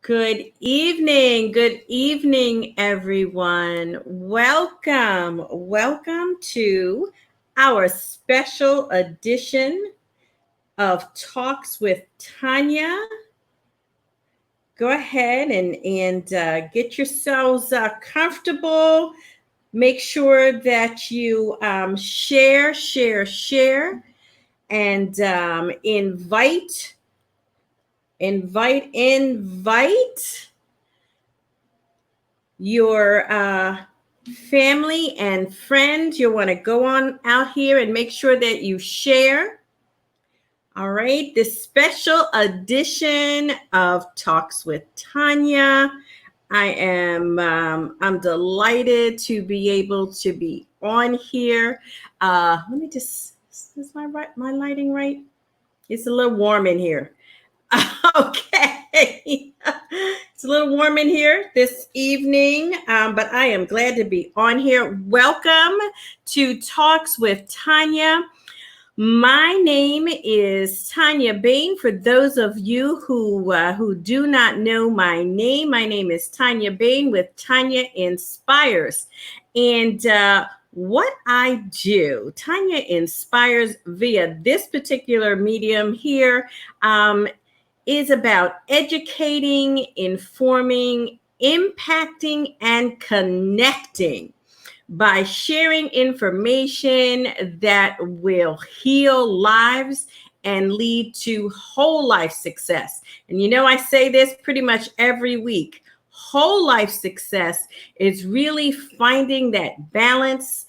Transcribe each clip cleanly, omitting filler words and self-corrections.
Good evening, everyone. Welcome to our special edition of Talks with Tanya. Go ahead and get yourselves comfortable. Make sure that you share, and invite your family and friends. You want to go on out here and make sure that you share. All right, this special edition of Talks with Tanya. I'm delighted to be able to be on here. Let me just, is my lighting right? It's a little warm in here. Okay. It's a little warm in here this evening, but I am glad to be on here. Welcome to Talks with Tanya. My name is Tanya Bain. For those of you who do not know my name is Tanya Bain with Tanya Inspires. And what I do, Tanya Inspires via this particular medium here, is about educating, informing, impacting, and connecting by sharing information that will heal lives and lead to whole life success. And you know, I say this pretty much every week. Whole life success is really finding that balance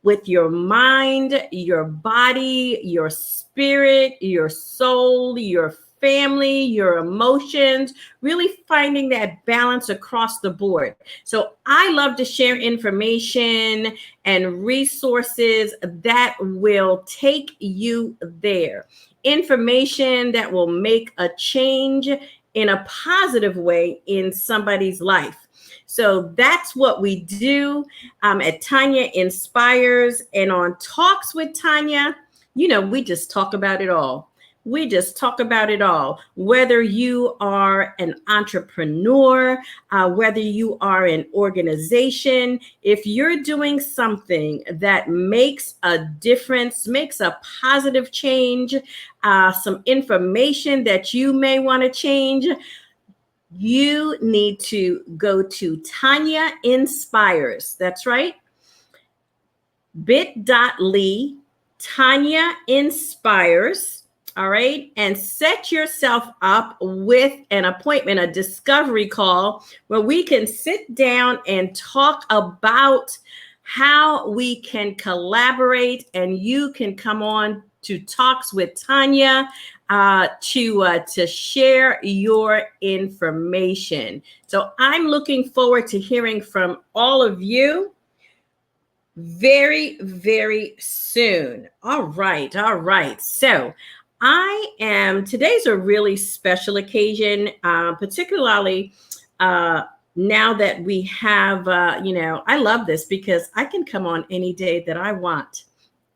with your mind, your body, your spirit, your soul, your family, your emotions, really finding that balance across the board. So I love to share information and resources that will take you there. Information that will make a change in a positive way in somebody's life. So that's what we do at Tanya Inspires. And on Talks with Tanya, you know, we just talk about it all. We just talk about it all. Whether you are an entrepreneur, whether you are an organization, if you're doing something that makes a difference, makes a positive change, some information that you may want to change, you need to go to Tanya Inspires. That's right. bit.ly, Tanya Inspires. All right. And set yourself up with an appointment, a discovery call where we can sit down and talk about how we can collaborate, and you can come on to Talks with Tanya to share your information. So I'm looking forward to hearing from all of you very, very soon. All right. So today's a really special occasion, particularly now that we have, I love this because I can come on any day that I want.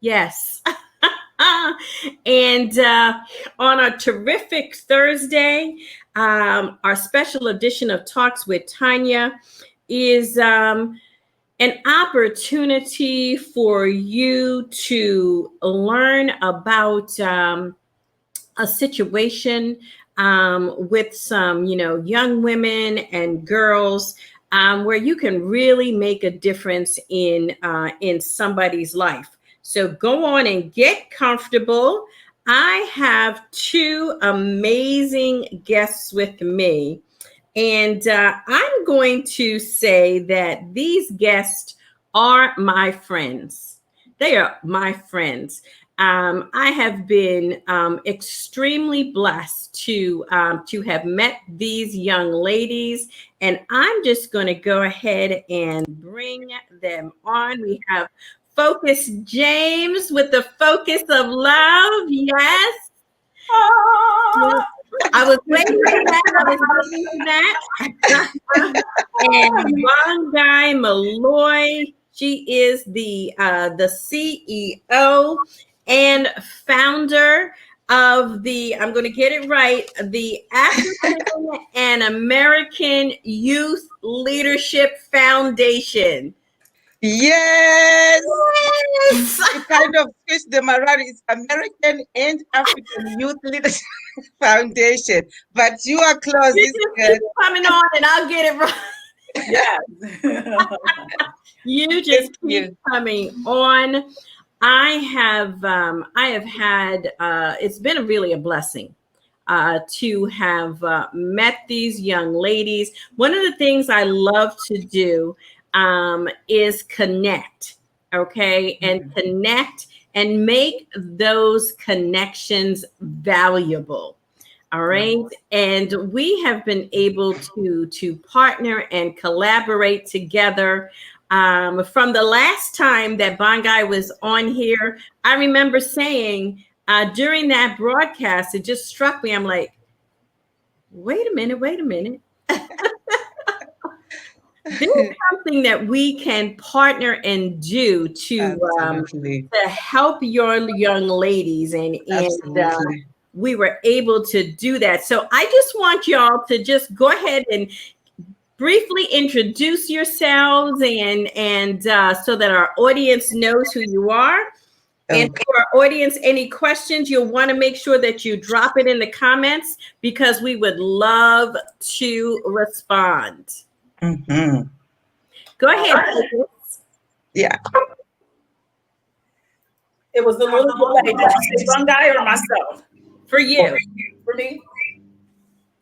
Yes. And on a terrific Thursday, our special edition of Talks with Tanya is an opportunity for you to learn about a situation with some, young women and girls where you can really make a difference in somebody's life. So go on and get comfortable. I have two amazing guests with me. And I'm going to say that these guests are my friends. They are my friends. I have been extremely blessed to have met these young ladies, and I'm just going to go ahead and bring them on. We have Focus James with the Focus of Love. Yes. I was waiting for that. And Bongai Malloy, she is the CEO and founder of the, I'm going to get it right, the African and American Youth Leadership Foundation. Yes. Yes. You kind of twist them around. It's American and African Youth Leadership Foundation. But you are close. You It's just good. keep coming on and I'll get it right. Yes. You just Thank keep you. coming on. I have had, it's been really a blessing to have met these young ladies. One of the things I love to do is connect, okay? And connect and make those connections valuable. All right. And we have been able to partner and collaborate together. From the last time that Bongai was on here, I remember saying during that broadcast, it just struck me. I'm like, wait a minute. There's something that we can partner and do to help your young ladies, and we were able to do that. So I just want y'all to just go ahead and briefly introduce yourselves, and so that our audience knows who you are. And for our audience, any questions, you'll want to make sure that you drop it in the comments, because we would love to respond. Mm-hmm. Go ahead. Yeah. It was the little lady. Did you say Bongai or myself? For you. For me?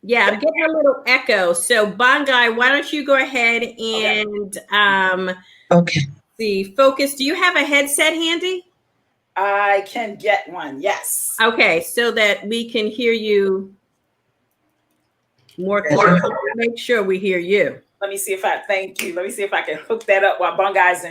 Yeah, I'm getting a little echo. So Bongai, why don't you go ahead and see, Focus. Do you have a headset handy? I can get one, yes. Okay, so that we can hear you more clearly. Make sure we hear you. Let me see if I can hook that up while Bongai's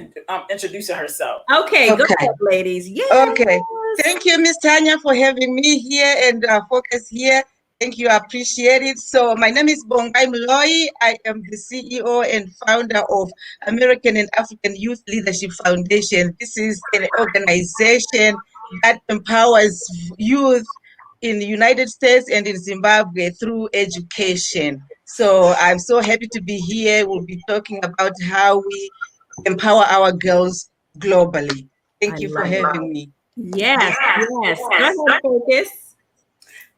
introducing herself. Okay, go ahead, ladies. Yes. Okay. Thank you, Miss Tanya, for having me here and Focus here. Thank you. I appreciate it. So my name is Bongai Mloi. I am the CEO and founder of American and African Youth Leadership Foundation. This is an organization that empowers youth in the United States and in Zimbabwe through education. So I'm so happy to be here. We'll be talking about how we empower our girls globally. Thank you for having me. Yes. Go ahead, Focus.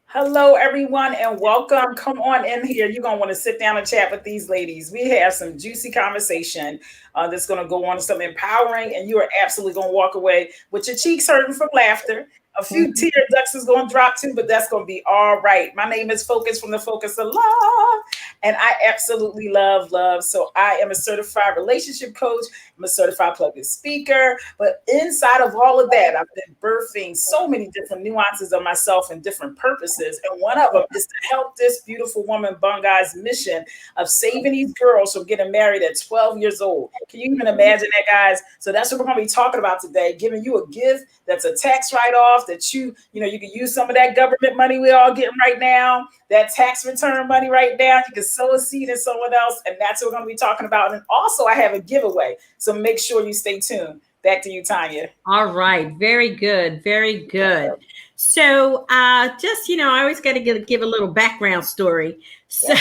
Hello, everyone, and welcome. Come on in here. You're going to want to sit down and chat with these ladies. We have some juicy conversation that's going to go on, some empowering, and you are absolutely going to walk away with your cheeks hurting from laughter. A few tear ducts is going to drop too, but that's going to be all right. My name is Focus from the Focus of Love, and I absolutely love love. So I am a certified relationship coach. I'm a certified public speaker. But inside of all of that, I've been birthing so many different nuances of myself and different purposes. And one of them is to help this beautiful woman, Bongai's mission of saving these girls from getting married at 12 years old. Can you even imagine that, guys? So that's what we're going to be talking about today, giving you a gift that's a tax write-off, that you can use some of that government money we're all getting right now, that tax return money right now. You can sow a seed in someone else, and that's what we're going to be talking about. And also, I have a giveaway, so make sure you stay tuned. Back to you, Tanya. All right, very good, very good. So, just I always got to give a little background story. So,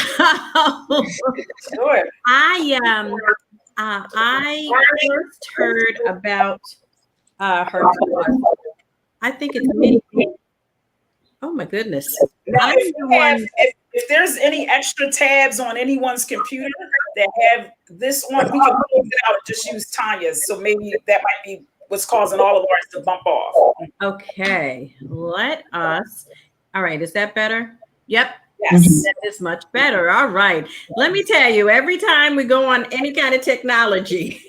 sure. I first heard about her. I think it's many. Oh my goodness! Now, if there's any extra tabs on anyone's computer that have this one, we can close it out and just use Tanya's. So maybe that might be what's causing all of ours to bump off. Okay, let us. All right, is that better? Yep. Yes, that is much better. All right. Let me tell you, every time we go on any kind of technology,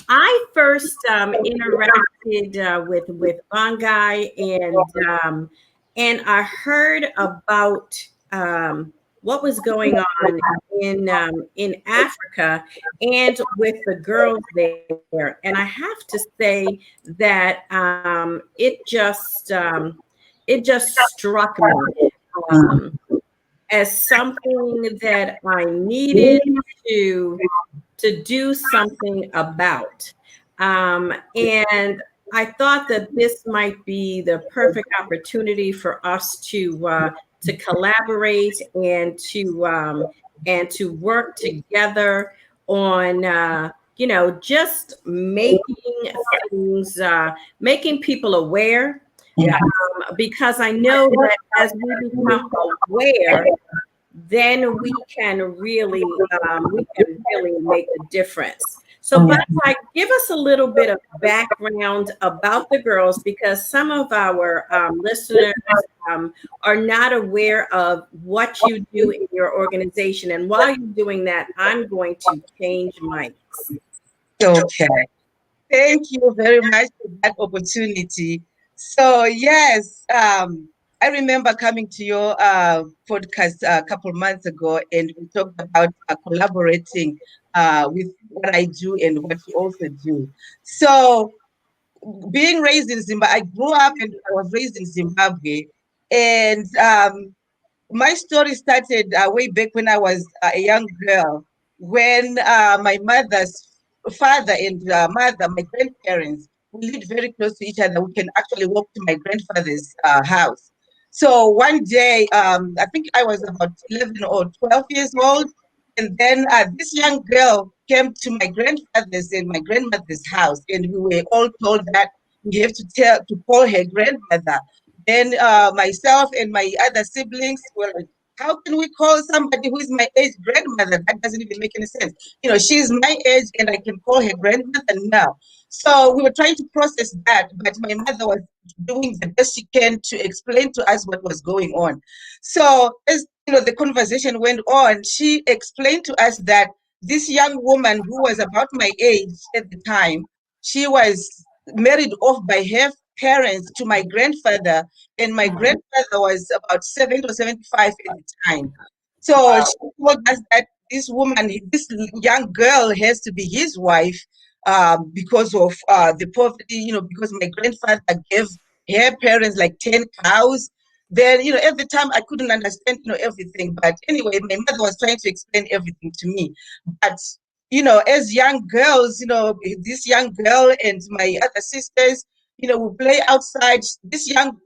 I first interacted with Bongai, and I heard about what was going on in Africa and with the girls there. And I have to say that it just struck me as something that I needed to do something about. And I thought that this might be the perfect opportunity for us to collaborate and to work together on just making people aware. Because I know that as we become aware, then we can really make a difference. So, Butterfly, give us a little bit of background about the girls, because some of our listeners are not aware of what you do in your organization. And while you're doing that, I'm going to change mics. Okay. Thank you very much for that opportunity. So yes, I remember coming to your podcast a couple months ago, and we talked about collaborating with what I do and what you also do. So being raised in Zimbabwe, I grew up and I was raised in Zimbabwe, and my story started way back when I was a young girl, when my mother's father and mother, my grandparents, we lived very close to each other. We can actually walk to my grandfather's house. So one day, I think I was about 11 or 12 years old, and then this young girl came to my grandfather's and my grandmother's house, and we were all told that we have to call her grandmother. Then myself and my other siblings were like, how can we call somebody who is my age grandmother? That doesn't even make any sense. She's my age and I can call her grandmother now. So we were trying to process that, but my mother was doing the best she can to explain to us what was going on. So as the conversation went on, she explained to us that this young woman who was about my age at the time, she was married off by her parents to my grandfather, and my grandfather was about 70 or 75 at the time. So she told us that this woman, this young girl, has to be his wife because of the poverty, because my grandfather gave her parents like 10 cows. Then, at the time I couldn't understand, everything. But anyway, my mother was trying to explain everything to me. But as young girls, this young girl and my other sisters, we play outside. This young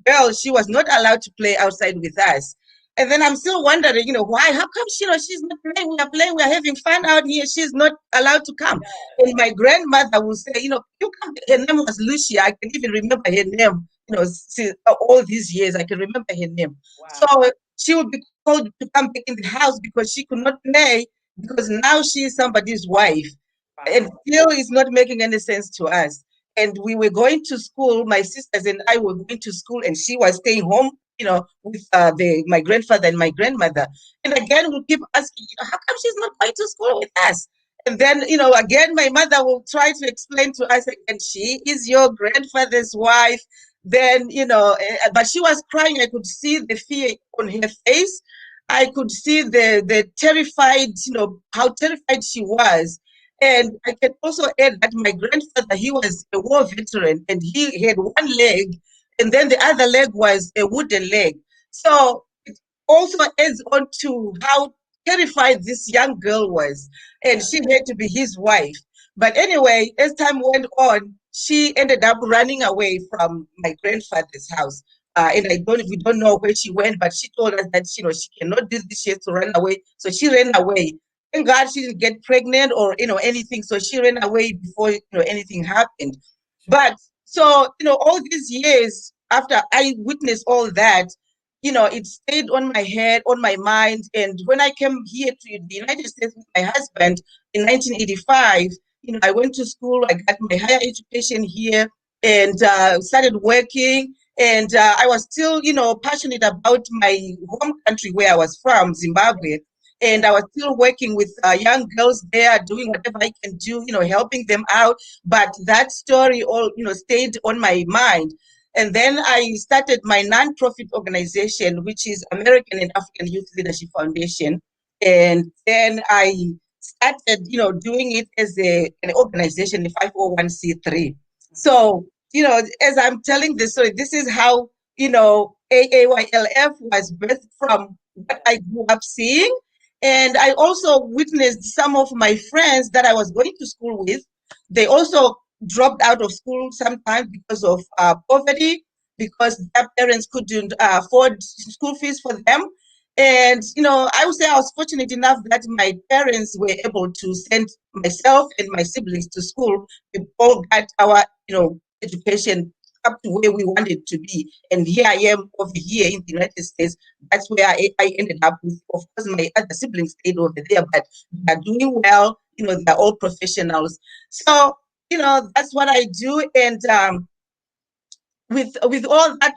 girl, she was not allowed to play outside with us. And then I'm still wondering, why? How come she's not playing? We are playing, we are having fun out here. She's not allowed to come. And my grandmother will say, you come. Her name was Lucia. I can even remember her name. Since all these years, I can remember her name. Wow. So she would be called to come back in the house because she could not play, because now she is somebody's wife. Wow. And still it's not making any sense to us. And we were going to school, my sisters and I were going to school, and she was staying home, with my grandfather and my grandmother. And again, we'll keep asking, how come she's not going to school with us? And then, again, my mother will try to explain to us again, she is your grandfather's wife. Then, but she was crying. I could see the fear on her face. I could see the terrified, how terrified she was. And I can also add that my grandfather, he was a war veteran, and he had one leg, and then the other leg was a wooden leg. So it also adds on to how terrified this young girl was, and she had to be his wife. But anyway, as time went on, she ended up running away from my grandfather's house. And we don't know where she went, but she told us that she cannot do this. She has to run away. So she ran away. Thank God she didn't get pregnant or anything. So she ran away before anything happened. But so all these years after I witnessed all that, it stayed on my head, on my mind. And when I came here to the United States with my husband in 1985, I went to school. I got my higher education here and started working. And I was still, passionate about my home country where I was from, Zimbabwe. And I was still working with young girls there, doing whatever I can do, helping them out. But that story all, stayed on my mind. And then I started my nonprofit organization, which is American and African Youth Leadership Foundation. And then I started, doing it as an organization, a 501c3. So, as I'm telling this story, this is how, AAYLF was birthed from what I grew up seeing. And I also witnessed some of my friends that I was going to school with. They also dropped out of school sometimes because of poverty, because their parents couldn't afford school fees for them. And, I would say I was fortunate enough that my parents were able to send myself and my siblings to school. We all got our, education up to where we wanted to be. And here I am over here in the United States. That's where I ended up with. Of course, my other siblings stayed over there, but they're doing well. They're all professionals. So, that's what I do. And with all that,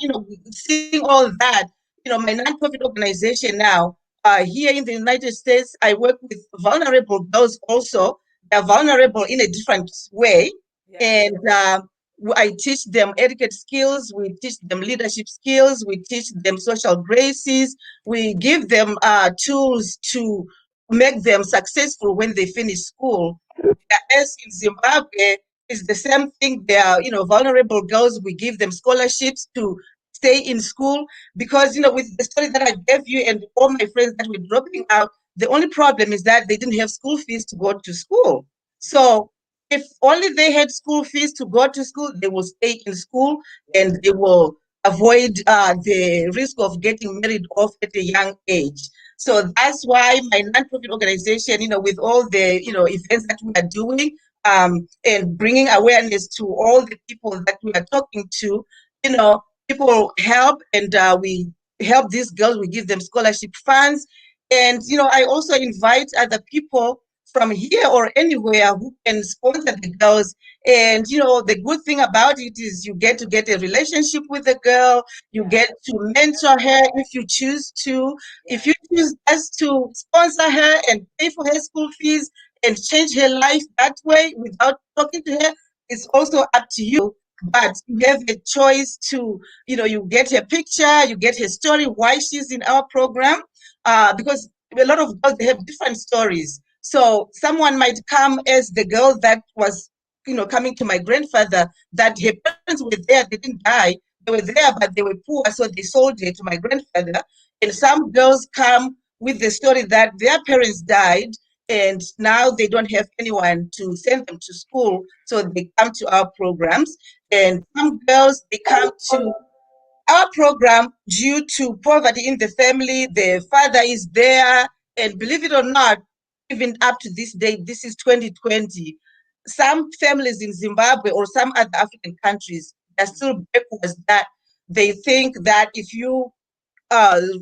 seeing all that, my nonprofit organization now, here in the United States, I work with vulnerable girls also. They're vulnerable in a different way. Yes. And I teach them etiquette skills, we teach them leadership skills, we teach them social graces, we give them tools to make them successful when they finish school. As in Zimbabwe, it's the same thing. They are, vulnerable girls. We give them scholarships to stay in school because, with the story that I gave you and all my friends that were dropping out, the only problem is that they didn't have school fees to go to school. So if only they had school fees to go to school, they will stay in school and they will avoid the risk of getting married off at a young age. So that's why my nonprofit organization, with all the, events that we are doing, and bringing awareness to all the people that we are talking to, people help, and we help these girls. We give them scholarship funds. And, I also invite other people from here or anywhere who can sponsor the girls. And, the good thing about it is you get to get a relationship with the girl. You get to mentor her if you choose to. If you choose us to sponsor her and pay for her school fees and change her life that way without talking to her, it's also up to you. But you have a choice to, you get her picture, you get her story, why she's in our program, because a lot of girls, they have different stories. So someone might come as the girl that was, coming to my grandfather, that her parents were there, they didn't die. They were there, but they were poor, so they sold her to my grandfather. And some girls come with the story that their parents died and now they don't have anyone to send them to school, so they come to our programs. And some girls, they come to our program due to poverty in the family. The father is there, and believe it or not, even up to this day, this is 2020, some families in Zimbabwe or some other African countries are still backwards, that they think that if you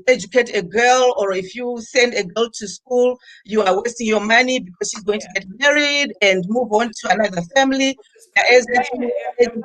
educate a girl, or if you send a girl to school, you are wasting your money because she's going to get married and move on to another family. As if you educate,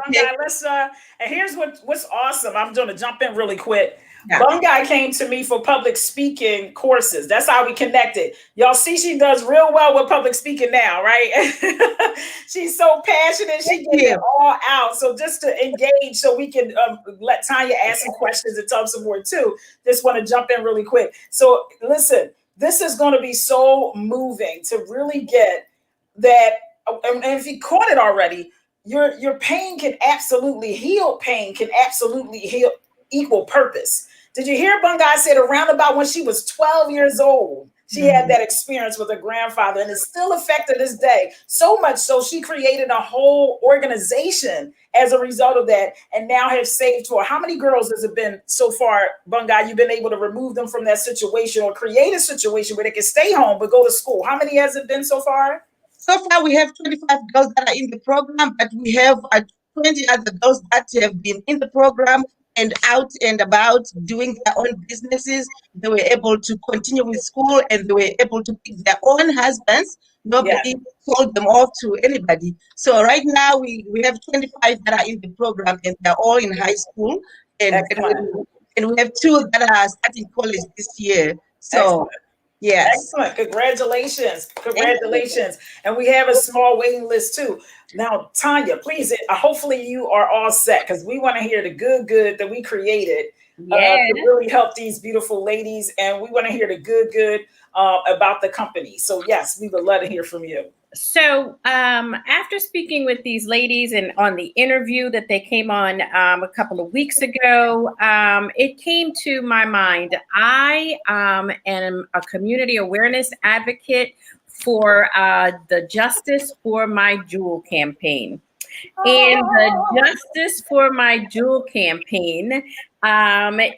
And here's what's awesome. I'm going to jump in really quick. yeah. Bungai came to me for public speaking courses. That's how we connected. Y'all see, she does real well with public speaking now, right? She's so passionate. She gets it all out. So just to engage, so we can let Tanya ask some questions and tell some more too. Just want to jump in really quick. So listen, this is going to be so moving to really get that. And if you caught it already, your pain can absolutely heal. Pain can absolutely heal, equal purpose. Did you hear Bungai said around about when she was 12 years old, she had that experience with her grandfather, and it's still affected this day. So much so she created a whole organization as a result of that, and now have saved for how many girls has it been so far, Bungai? You've been able to remove them from that situation or create a situation where they can stay home but go to school. How many has it been so far? So far, we have 25 girls that are in the program, but we have 20 other girls that have been in the program and out and about doing their own businesses. They were able to continue with school, and they were able to pick their own husbands. Nobody sold them off to anybody. So right now, we have 25 that are in the program, and they're all in high school. And we have 2 that are starting college this year. So, yes. Excellent. Congratulations. Congratulations. And we have a small waiting list too. Now, Tanya, please, hopefully you are all set, because we want to hear the good that we created to really help these beautiful ladies. And we want to hear the good about the company. So yes, we would love to hear from you. So after speaking with these ladies and on the interview that they came on a couple of weeks ago, it came to my mind. I am a community awareness advocate for the Justice for My Jewel campaign. And the Justice for My Jewel campaign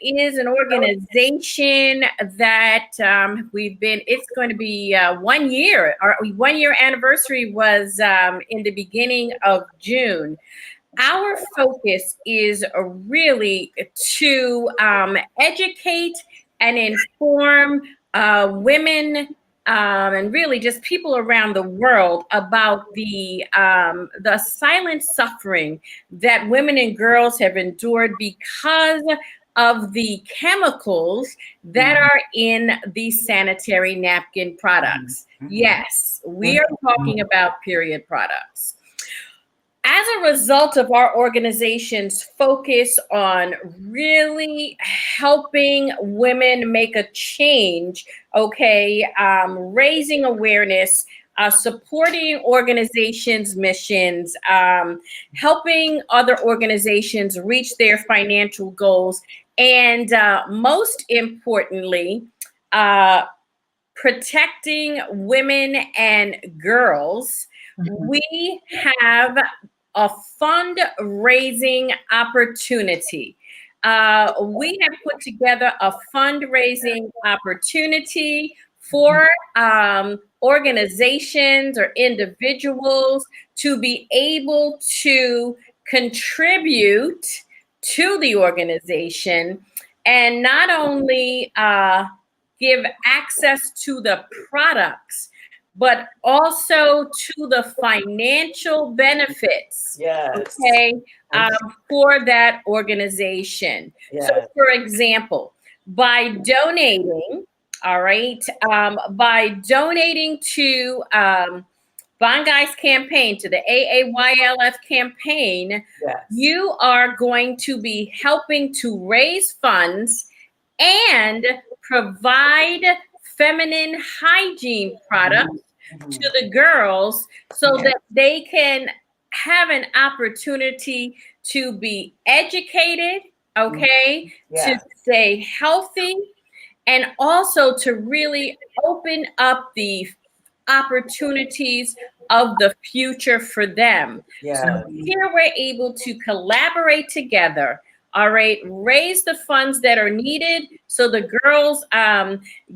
is an organization that it's going to be 1 year. Our 1 year anniversary was in the beginning of June. Our focus is really to educate and inform women and really just people around the world about the silent suffering that women and girls have endured because of the chemicals that are in these sanitary napkin products. Yes, we are talking about period products. As a result of our organization's focus on really helping women make a change, raising awareness, supporting organizations' missions, helping other organizations reach their financial goals, and most importantly, protecting women and girls, we have a fundraising opportunity. We have put together a fundraising opportunity for organizations or individuals to be able to contribute to the organization and not only give access to the products, but also to the financial benefits, for that organization. Yes. So, for example, by donating, by donating to Bongai's campaign, to the AAYLF campaign, you are going to be helping to raise funds and provide feminine hygiene products to the girls so that they can have an opportunity to be educated, to stay healthy, and also to really open up the opportunities of the future for them. So here we're able to collaborate together, raise the funds that are needed so the girls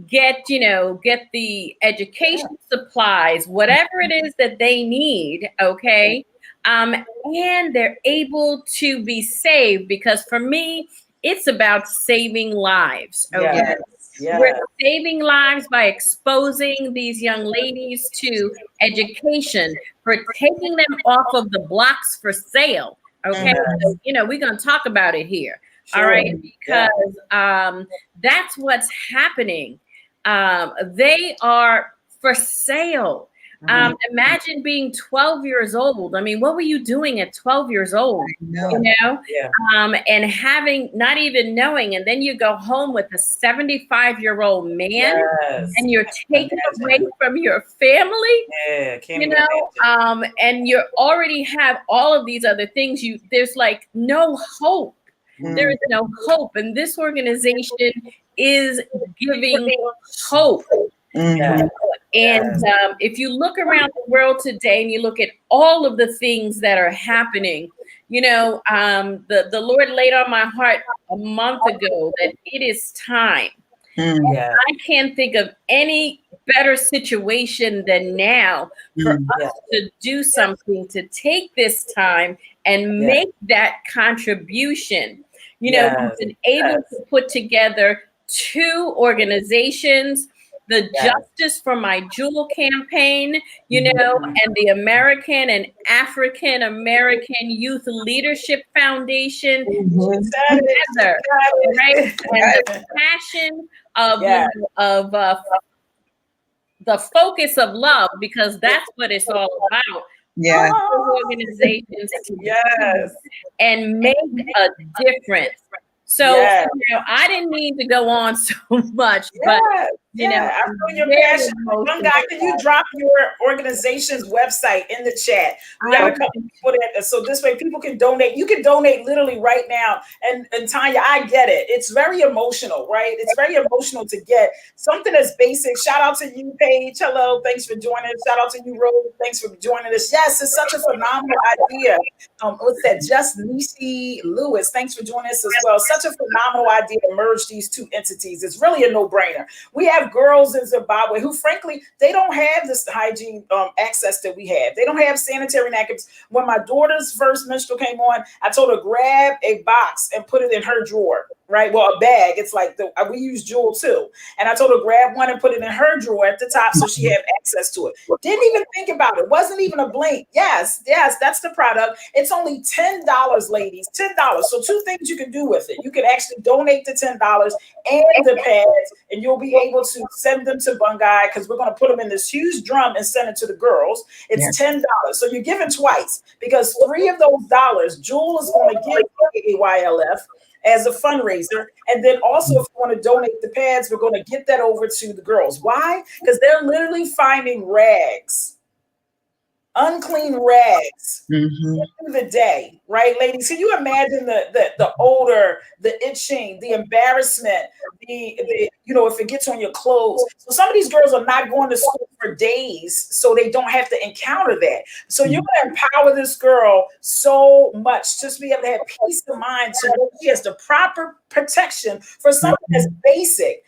get the education supplies, whatever it is that they need, and they're able to be saved, because for me, it's about saving lives. We're saving lives by exposing these young ladies to education, for taking them off of the blocks for sale. So, we're going to talk about it here. Because that's what's happening. They are for sale. Imagine being 12 years old. I mean, what were you doing at 12 years old? And having, not even knowing, and then you go home with a 75-year-old man, and you're taken away from your family, and you already have all of these other things. There's like no hope. There is no hope, and this organization is giving hope. And if you look around the world today and you look at all of the things that are happening, the Lord laid on my heart a month ago that it is time. I can't think of any better situation than now for us to do something, to take this time and make that contribution. We've been able to put together 2 organizations, the Justice for My Jewel campaign, and the American and African American Youth Leadership Foundation together, and the passion of the focus of love, because that's what it's all about. Organizations and make a difference. So I didn't mean to go on so much, but I feel your passion. One guy, can you drop your organization's website in the chat? We got a couple people that, so this way people can donate. You can donate literally right now. And Tanya, I get it. It's very emotional, right? It's very emotional to get something that's basic. Shout out to you, Paige. Hello, thanks for joining us. Shout out to you, Rose. Thanks for joining us. Yes, it's such a phenomenal idea. What's that? Just Nisi Lewis. Thanks for joining us as well. Such a phenomenal idea to merge these two entities. It's really a no-brainer. We have girls in Zimbabwe who, frankly, they don't have this hygiene access that we have. They don't have sanitary napkins. When my daughter's first menstrual came on, I told her grab a box and put it in her drawer, right? Well, a bag. It's like we use Jewel too. And I told her grab one and put it in her drawer at the top so she had access to it. Didn't even think about it. Wasn't even a blink. Yes, that's the product. It's only $10, ladies, $10. So two things you can do with it. You can actually donate the $10 and the pads, and you'll be able to send them to Bungai because we're going to put them in this huge drum and send it to the girls. It's $10. So you're giving twice because $3 of those dollars, Jewel is going to give AAYLF as a fundraiser. And then also, if you want to donate the pads, we're going to get that over to the girls. Why? Because they're literally finding rags. Unclean rags through the day, right, ladies? Can you imagine the odor, the itching, the embarrassment, the if it gets on your clothes? So some of these girls are not going to school for days, so they don't have to encounter that. So you're going to empower this girl so much, just be able to have peace of mind to know she has the proper protection for something as basic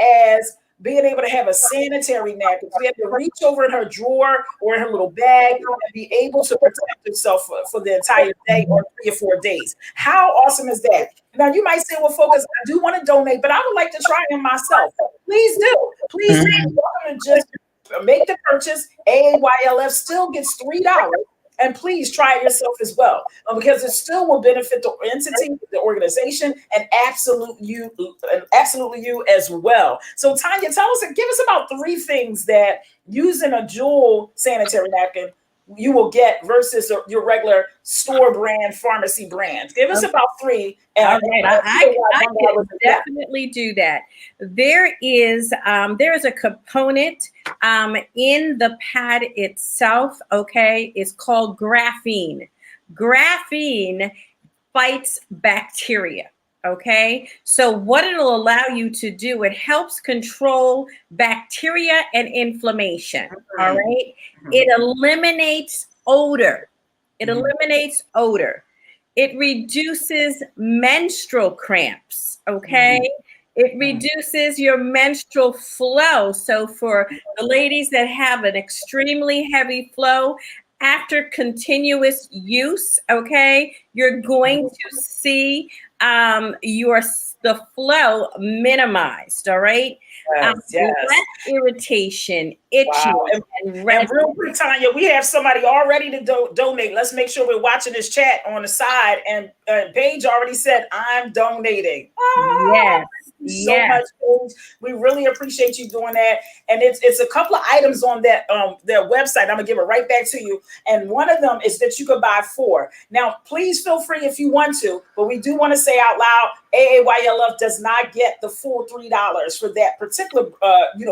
as being able to have a sanitary napkin, to be able to reach over in her drawer or in her little bag and be able to protect herself for the entire day or 3 or 4 days. How awesome is that? Now, you might say, well, Focus, I do want to donate, but I would like to try them myself. Please do. Please do. You're welcome to just make the purchase. AAYLF still gets $3. And please try it yourself as well, because it still will benefit the entity, the organization, and absolutely you as well. So Tanya, give us about 3 things that using a Jewel sanitary napkin you will get versus your regular store brand, pharmacy brand. Give us about 3. All right, I can definitely do that. There is a component in the pad itself, okay? It's called graphene. Graphene fights bacteria, okay? So what it'll allow you to do, it helps control bacteria and inflammation, all right? It eliminates odor. It eliminates odor. It reduces menstrual cramps, okay? It reduces your menstrual flow. So for the ladies that have an extremely heavy flow, after continuous use, okay, you're going to see the flow minimized, all right? Less irritation, itching, and real quick, Tanya, we have somebody all ready to donate. Let's make sure we're watching this chat on the side. And Paige already said, I'm donating. Yes. So much, Paige. We really appreciate you doing that. And it's a couple of items on that their website. I'm gonna give it right back to you. And one of them is that you could buy 4. Now, please feel free if you want to, but we do want to say out loud, AAYLF does not get the full $3 for that particular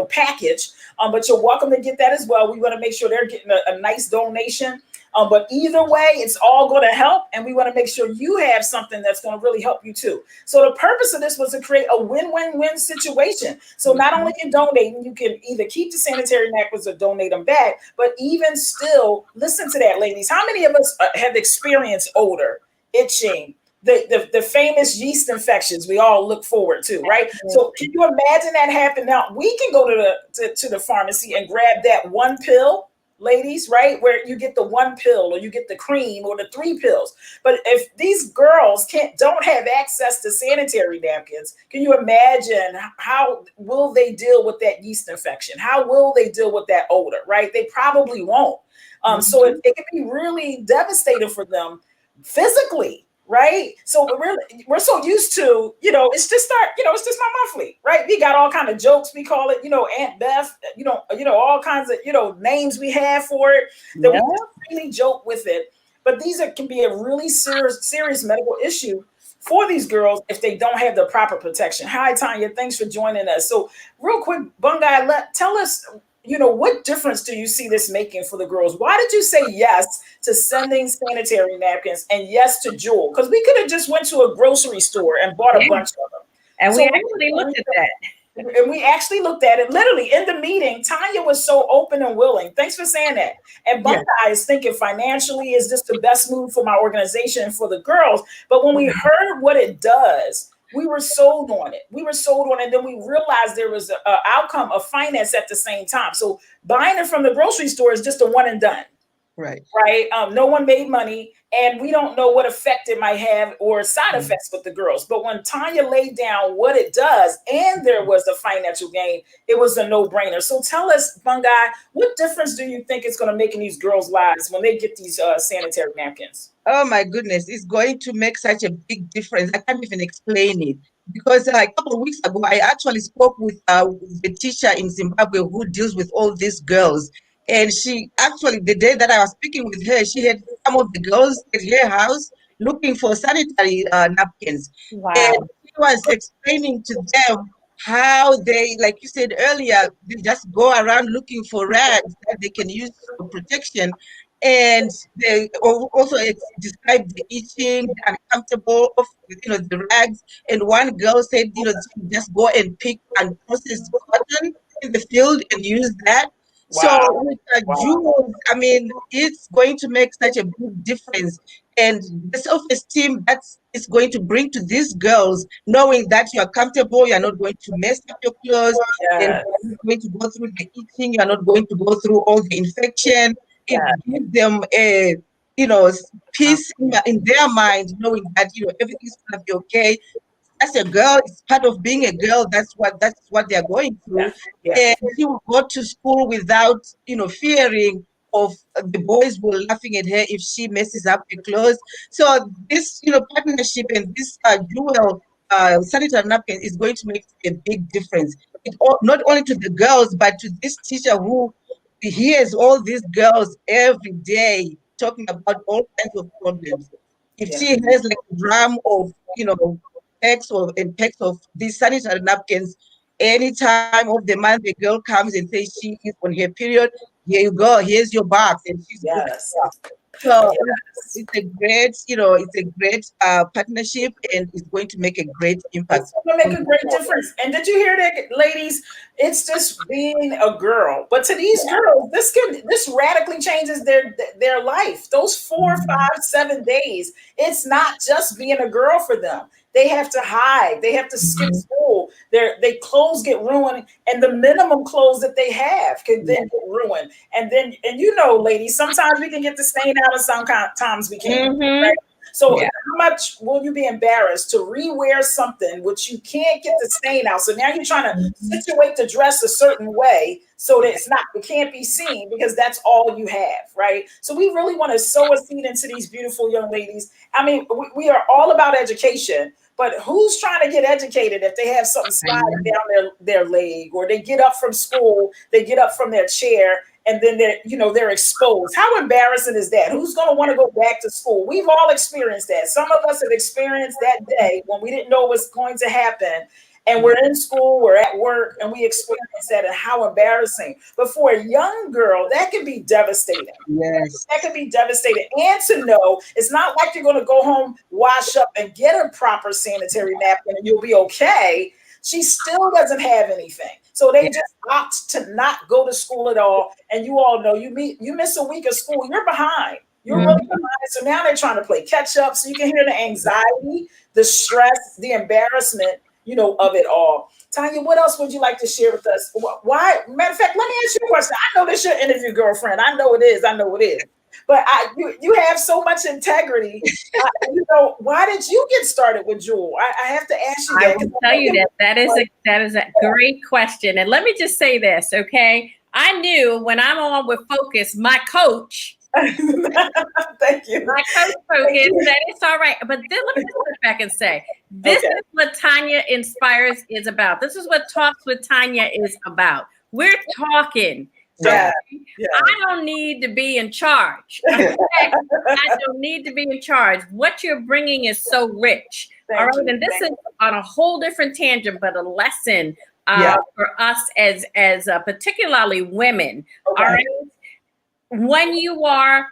package. But you're welcome to get that as well. We want to make sure they're getting a nice donation. But either way, it's all going to help. And we want to make sure you have something that's going to really help you too. So the purpose of this was to create a win-win-win situation. So not only can donating, you can either keep the sanitary napkins or donate them back. But even still, listen to that, ladies. How many of us have experienced odor, itching, the famous yeast infections we all look forward to, right? So can you imagine that happen? Now, we can go to the pharmacy and grab that 1 pill, ladies, right? Where you get the 1 pill or you get the cream or the 3 pills. But if these girls don't have access to sanitary napkins, can you imagine how will they deal with that yeast infection? How will they deal with that odor, right? They probably won't. So it can be really devastating for them physically. Right. So we're so used to, it's just my monthly, right? We got all kind of jokes. We call it, Aunt Beth, all kinds of, names we have for it that we really joke with it. But these can be a really serious medical issue for these girls if they don't have the proper protection. Hi, Tanya. Thanks for joining us. So real quick, Bungai, tell us, what difference do you see this making for the girls? Why did you say yes to sending sanitary napkins and yes to Jewel? Because we could have just went to a grocery store and bought a bunch of them. And we actually looked at that. And we actually looked at it literally in the meeting. Tanya was so open and willing. Thanks for saying that. And Bungai is thinking financially, is this the best move for my organization and for the girls? But when we heard what it does, we were sold on it. And then we realized there was an outcome of finance at the same time. So buying it from the grocery store is just a one and done. Right. No one made money, and we don't know what effect it might have or side effects with the girls. But when Tanya laid down what it does, and there was a financial gain, it was a no-brainer. So tell us, Bungai, what difference do you think it's going to make in these girls' lives when they get these sanitary napkins? Oh my goodness, it's going to make such a big difference. I can't even explain it. Because a couple of weeks ago, I actually spoke with the teacher in Zimbabwe who deals with all these girls. And she actually, the day that I was speaking with her, she had some of the girls at her house looking for sanitary napkins. Wow. And she was explaining to them how they, like you said earlier, they just go around looking for rags that they can use for protection. And they also described the itching, the uncomfortable of, the rags. And one girl said, just go and pick unprocessed cotton in the field and use that. Wow. So with Jewels, I mean, it's going to make such a big difference. And the self-esteem that is going to bring to these girls, knowing that you are comfortable, you're not going to mess up your clothes, and you're not going to go through the itching, you're not going to go through all the infection. It gives them a, peace in their mind, knowing that, everything's going to be okay. As a girl, it's part of being a girl. That's what they're going through. And she will go to school without, fearing of the boys were laughing at her if she messes up her clothes. So this, partnership and this Jewel sanitary napkin is going to make a big difference. Not only to the girls, but to this teacher who hears all these girls every day talking about all kinds of problems. If she has like a drum of, packs of these sanitary napkins, any time of the month, the girl comes and says she is on her period. Here you go. Here's your box, and she's good. So it's a great partnership, and it's going to make a great impact. It's going to make a great difference. And did you hear that, ladies? It's just being a girl. But to these girls, this radically changes their life. Those 4, 5, 7 days, it's not just being a girl for them. They have to hide. They have to skip school. Their clothes get ruined, and the minimum clothes that they have can then get ruined. And ladies, sometimes we can get the stain out, and sometimes we can't. Right? So how much will you be embarrassed to rewear something which you can't get the stain out? So now you're trying to situate the dress a certain way so that it can't be seen because that's all you have, right? So we really want to sow a seed into these beautiful young ladies. I mean, we are all about education, but who's trying to get educated if they have something sliding down their leg, or they get up from school, they get up from their chair, and then they're exposed? How embarrassing is that? Who's going to want to go back to school? We've all experienced that. Some of us have experienced that day when we didn't know what's going to happen. And we're in school, we're at work, and we experience that, and how embarrassing. But for a young girl, that can be devastating. Yes. That can be devastating. And to know it's not like you're going to go home, wash up, and get a proper sanitary napkin, and you'll be okay. She still doesn't have anything. So they just opt to not go to school at all. And you all know you miss a week of school, you're behind. You're really behind. So now they're trying to play catch up. So you can hear the anxiety, the stress, the embarrassment, of it all. Tanya, what else would you like to share with us? Why? Matter of fact, let me ask you a question. I know this is your interview, girlfriend. I know it is. But you have so much integrity. Why did you get started with Jewel? I have to ask you that. I will tell you that is a great question. And let me just say this, okay? I knew when I'm on with Focus, my coach. Thank you. My coach Focus said it's all right. But then let me sit back and say, this is what Tanya Inspires is about. This is what Talks with Tanya is about. We're talking Yeah. Yeah. I don't need to be in charge. I don't need to be in charge. What you're bringing is so rich. All right. And this is on a whole different tangent, but a lesson for us as particularly women. Okay. All right. When you are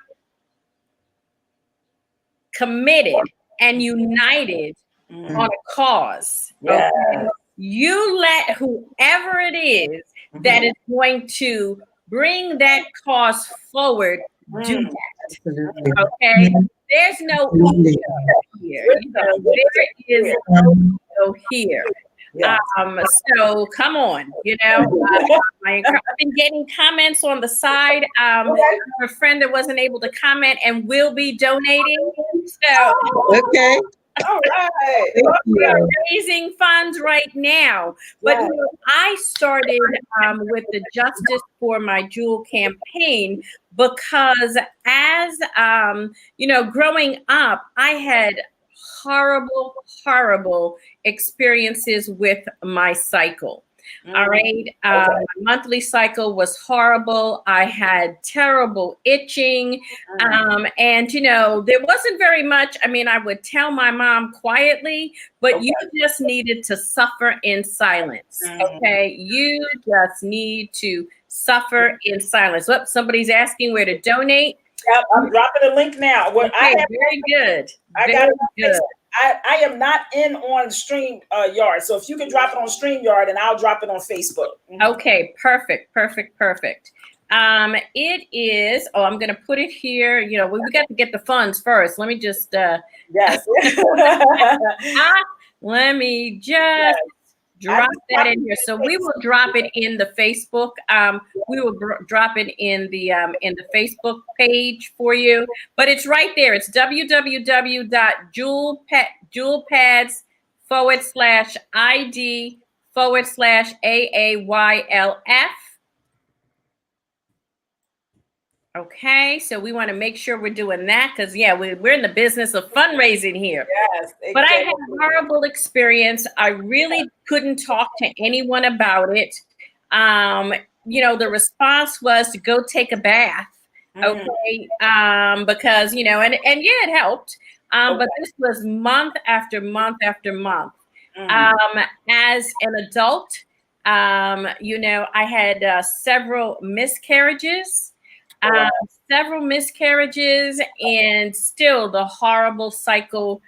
committed and united on a cause, okay, you let whoever it is that is going to bring that cause forward do that. Okay, there's no ego here. There is no ego here. So come on, I've been getting comments on the side. A friend that wasn't able to comment and will be donating. So Okay. All right. We're raising funds right now. But I started with the Justice for My Jewel campaign because as growing up, I had horrible experiences with my cycle. All right. My monthly cycle was horrible. I had terrible itching. And, there wasn't very much. I mean, I would tell my mom quietly, but you just needed to suffer in silence. Okay. You just need to suffer in silence. Well, somebody's asking where to donate. Yep, I'm dropping a link now. Okay, very good. I am not in on StreamYard, so if you can drop it on StreamYard, and I'll drop it on Facebook. Okay, perfect. It is. Oh, I'm going to put it here. We got to get the funds first. Let me just. Yes. Let me just drop that in here. So we will drop it in the Facebook. We will drop it in the Facebook page for you. But it's right there. It's www.jewelpads/ID/AAYLF. Okay, so we want to make sure we're doing that because we're in the business of fundraising here. Yes, exactly. But I had a horrible experience. I really couldn't talk to anyone about it. The response was to go take a bath. Okay, because it helped. But this was month after month after month. As an adult, I had several miscarriages. And still the horrible cycle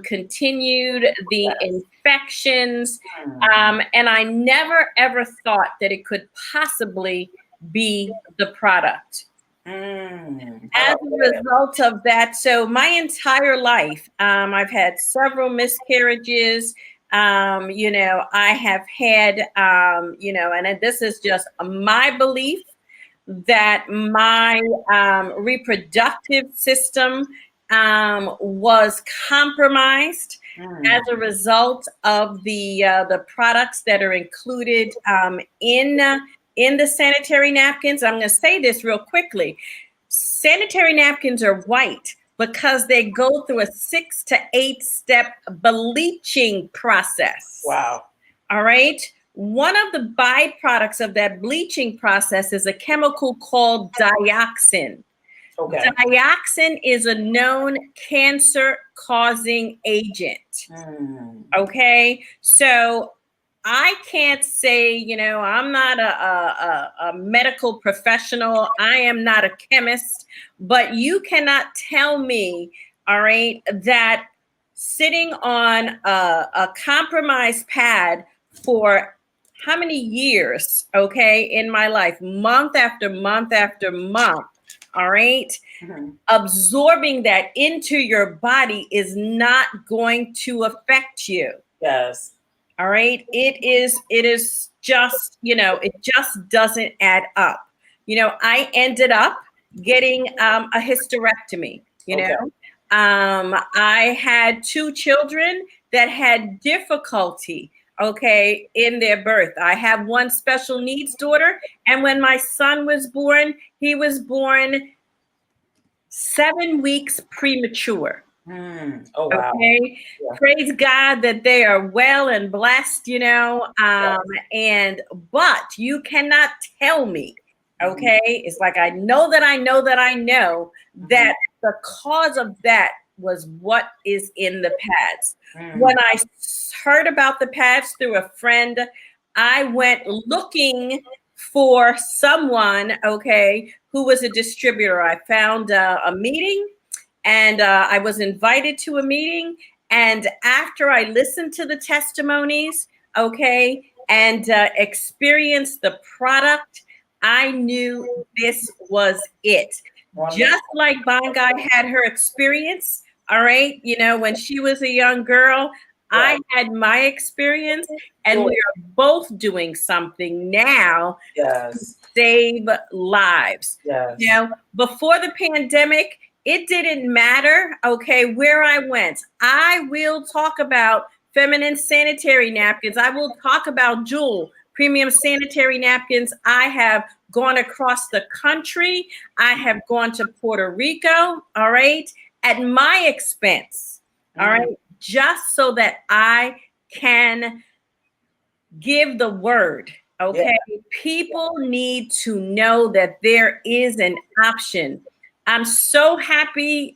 continued, the infections, and I never ever thought that it could possibly be the product. As a result of that, so my entire life, I've had several miscarriages. I have had, and this is just my belief, that my reproductive system was compromised as a result of the products that are included in the sanitary napkins. I'm going to say this real quickly. Sanitary napkins are white because they go through a 6 to 8 step bleaching process. Wow. All right. One of the byproducts of that bleaching process is a chemical called dioxin. Okay. Dioxin is a known cancer-causing agent. Okay, so I can't say, I'm not a medical professional. I am not a chemist, but you cannot tell me, all right, that sitting on a compromised pad for how many years, okay, in my life, month after month after month, all right, absorbing that into your body is not going to affect you. Yes. All right. It is just, it just doesn't add up. I ended up getting a hysterectomy, I had 2 children that had difficulty, okay, in their birth. I have one special needs daughter, and when my son was born, he was born 7 weeks premature. Oh, wow. Okay. Yeah. Praise God that they are well and blessed, but you cannot tell me, Okay. It's like, I know that that the cause of that was what is in the pads. When I heard about the pads through a friend, I went looking for someone, okay, who was a distributor. I found a meeting, and I was invited to a meeting. And after I listened to the testimonies, okay, and experienced the product, I knew this was it. Just like Bongai had her experience, all right, when she was a young girl, I had my experience, and we are both doing something now to save lives. Before the pandemic, it didn't matter, okay, where I went. I will talk about feminine sanitary napkins. I will talk about Jewel premium sanitary napkins. I have gone across the country. I have gone to Puerto Rico, all right, at my expense, all right, just so that I can give the word. Okay. People need to know that there is an option. I'm so happy,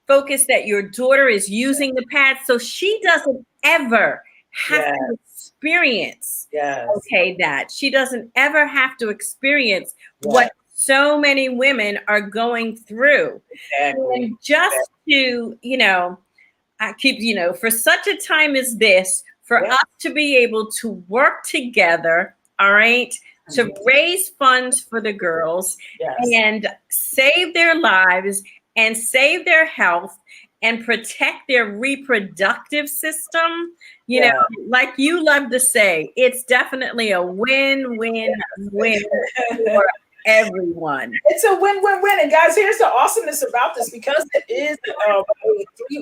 Focus, that your daughter is using the pad so she doesn't ever have to experience, okay, that. She doesn't ever have to experience what so many women are going through. And just to, I keep, for such a time as this, for us to be able to work together, all right, to raise funds for the girls and save their lives and save their health and protect their reproductive system, like you love to say, it's definitely a win-win-win for everyone. It's a win-win-win. And guys, here's the awesomeness about this, because it is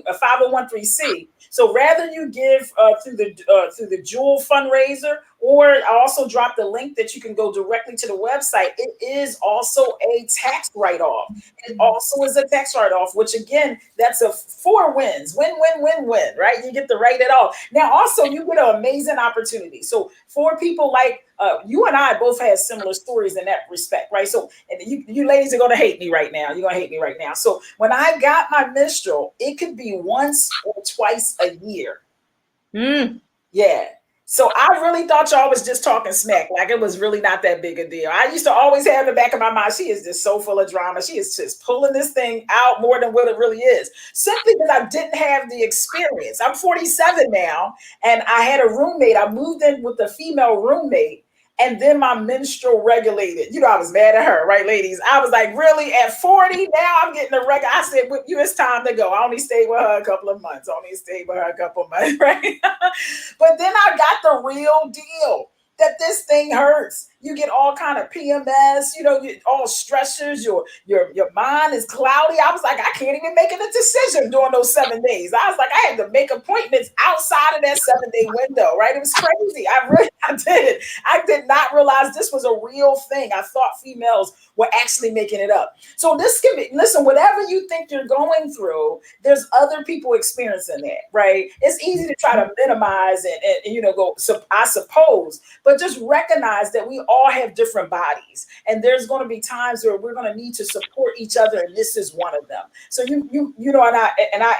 a 501(c). So rather you give through the Jewel fundraiser, or I also drop the link that you can go directly to the website. It is also a tax write-off. It also is a tax write-off, which again, that's a 4 wins. Win-win-win-win, right? You get to write it off. Now, also, you get an amazing opportunity. So for people like you and I both had similar stories in that respect, right? So, and you ladies are going to hate me right now. You're going to hate me right now. So when I got my menstrual, it could be once or twice a year. Yeah. So I really thought y'all was just talking smack, like it was really not that big a deal. I used to always have in the back of my mind, she is just so full of drama. She is just pulling this thing out more than what it really is, simply because I didn't have the experience. I'm 47 now, and I had a roommate. I moved in with a female roommate, and then my menstrual regulated. I was mad at her, right, ladies? I was like, really? At 40 now, I'm getting a regular. I said, with you, it's time to go. I only stayed with her a couple of months, right? But then I got the real deal that this thing hurts. You get all kind of PMS, all stressors, your mind is cloudy. I was like, I can't even make a decision during those 7 days. I was like, I had to make appointments outside of that 7-day window, right? It was crazy. I did not realize this was a real thing. I thought females were actually making it up. So this can be, listen, whatever you think you're going through, there's other people experiencing that, right? It's easy to try to minimize and go, so I suppose, but just recognize that we all have different bodies, and there's going to be times where we're going to need to support each other, and this is one of them. So I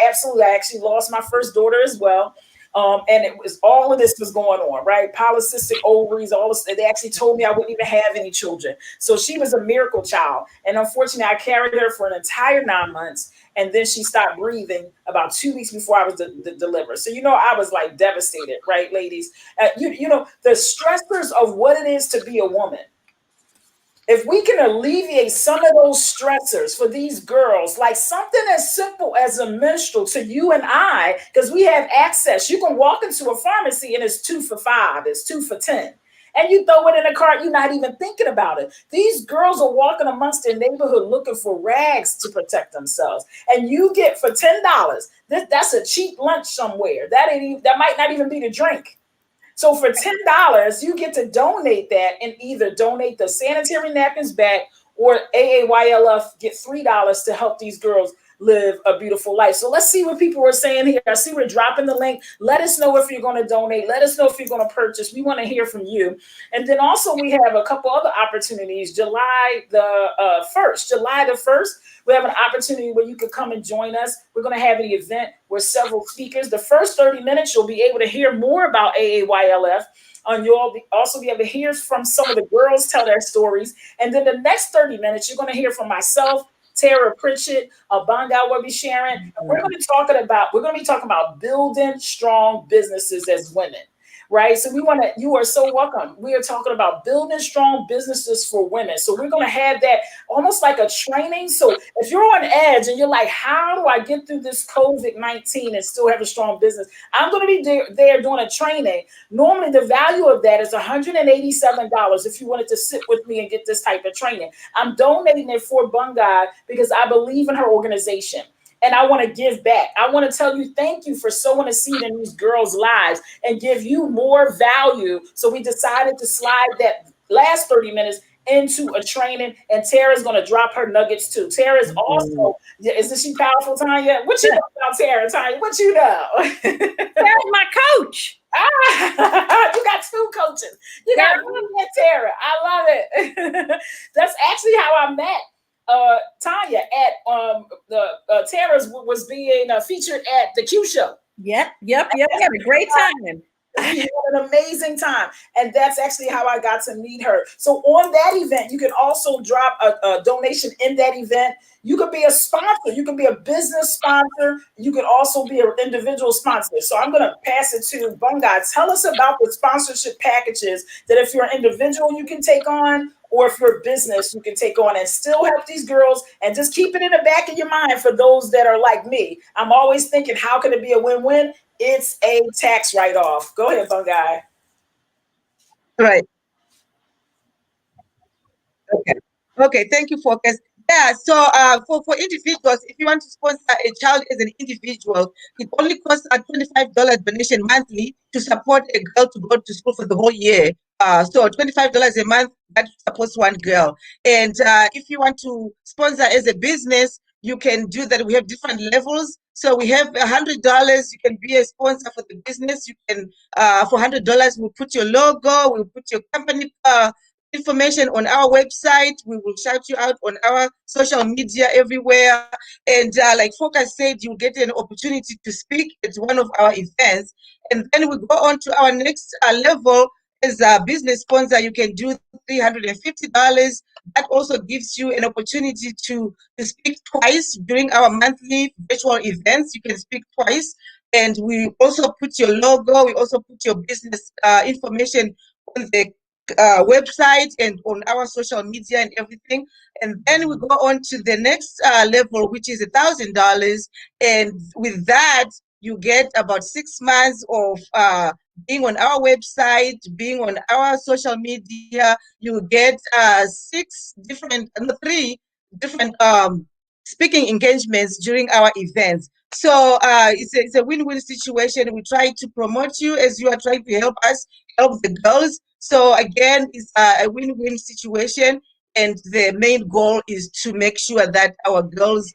actually lost my first daughter as well. And it was all of this was going on, right? Polycystic ovaries, all this. They actually told me I wouldn't even have any children. So she was a miracle child. And unfortunately, I carried her for an entire 9 months. And then she stopped breathing about 2 weeks before I was delivered. So, I was like devastated, right, ladies? The stressors of what it is to be a woman. If we can alleviate some of those stressors for these girls, like something as simple as a menstrual to you and I, because we have access. You can walk into a pharmacy and it's 2 for $5, it's 2 for $10. And you throw it in a cart, you're not even thinking about it. These girls are walking amongst their neighborhood looking for rags to protect themselves. And you get for $10, that's a cheap lunch somewhere. That might not even be the drink. So for $10, you get to donate that and either donate the sanitary napkins back, or AAYLF get $3 to help these girls live a beautiful life. So let's see what people are saying here. I see we're dropping the link. Let us know if you're going to donate. Let us know if you're going to purchase. We want to hear from you. And then also we have a couple other opportunities. July the 1st, we have an opportunity where you could come and join us. We're going to have an event where several speakers, the first 30 minutes, you'll be able to hear more about AAYLF. You'll also be able to hear from some of the girls tell their stories. And then the next 30 minutes, you're going to hear from myself, Tara Pritchett, Bangal will be sharing. And we're going to be talking about building strong businesses as women. Right. So you are so welcome. We are talking about building strong businesses for women. So we're going to have that almost like a training. So if you're on edge and you're like, how do I get through this COVID-19 and still have a strong business? I'm going to be there doing a training. Normally the value of that is $187 if you wanted to sit with me and get this type of training. I'm donating it for Bungai because I believe in her organization. And I want to give back. I want to tell you thank you for sowing a seed in these girls' lives and give you more value. So we decided to slide that last 30 minutes into a training, and Tara's going to drop her nuggets too. Tara's also, isn't she powerful, Tanya? What you know about Tara, Tanya? What you know? Tara's my coach. You got two coaches. You got me and Tara. I love it. That's actually how I met Tanya at Tara's was being featured at the Q show. Yep. We had a great time. We had an amazing time, and that's actually how I got to meet her. So on that event, you can also drop a donation in that event. You could be a sponsor. You can be a business sponsor. You could also be an individual sponsor. So I'm going to pass it to Bungai. Tell us about the sponsorship packages that if you're an individual, you can take on, or if you're a business, you can take on and still help these girls. And just keep it in the back of your mind for those that are like me. I'm always thinking, how can it be a win-win? It's a tax write-off. Go ahead, Bungai. Right. Okay. Thank you, Focus. Yeah. So for individuals, if you want to sponsor a child as an individual, it only costs a $25 donation monthly to support a girl to go to school for the whole year. So $25 a month, that supports one girl. And if you want to sponsor as a business, you can do that. We have different levels. So we have $100. You can be a sponsor for the business. You can for $100, we'll put your logo, we'll put your company information on our website. We will shout you out on our social media everywhere. And like Focus said, you'll get an opportunity to speak at one of our events. And then we go on to our next level. As a business sponsor, you can do $350. That also gives you an opportunity to speak twice during our monthly virtual events. You can speak twice. And we also put your logo, we also put your business information on the website and on our social media and everything. And then we go on to the next level, which is $1,000. And with that, you get about 6 months of being on our website, being on our social media. You get three different speaking engagements during our events. So it's a win-win situation. We try to promote you as you are trying to help us help the girls. So again, it's a win-win situation, and the main goal is to make sure that our girls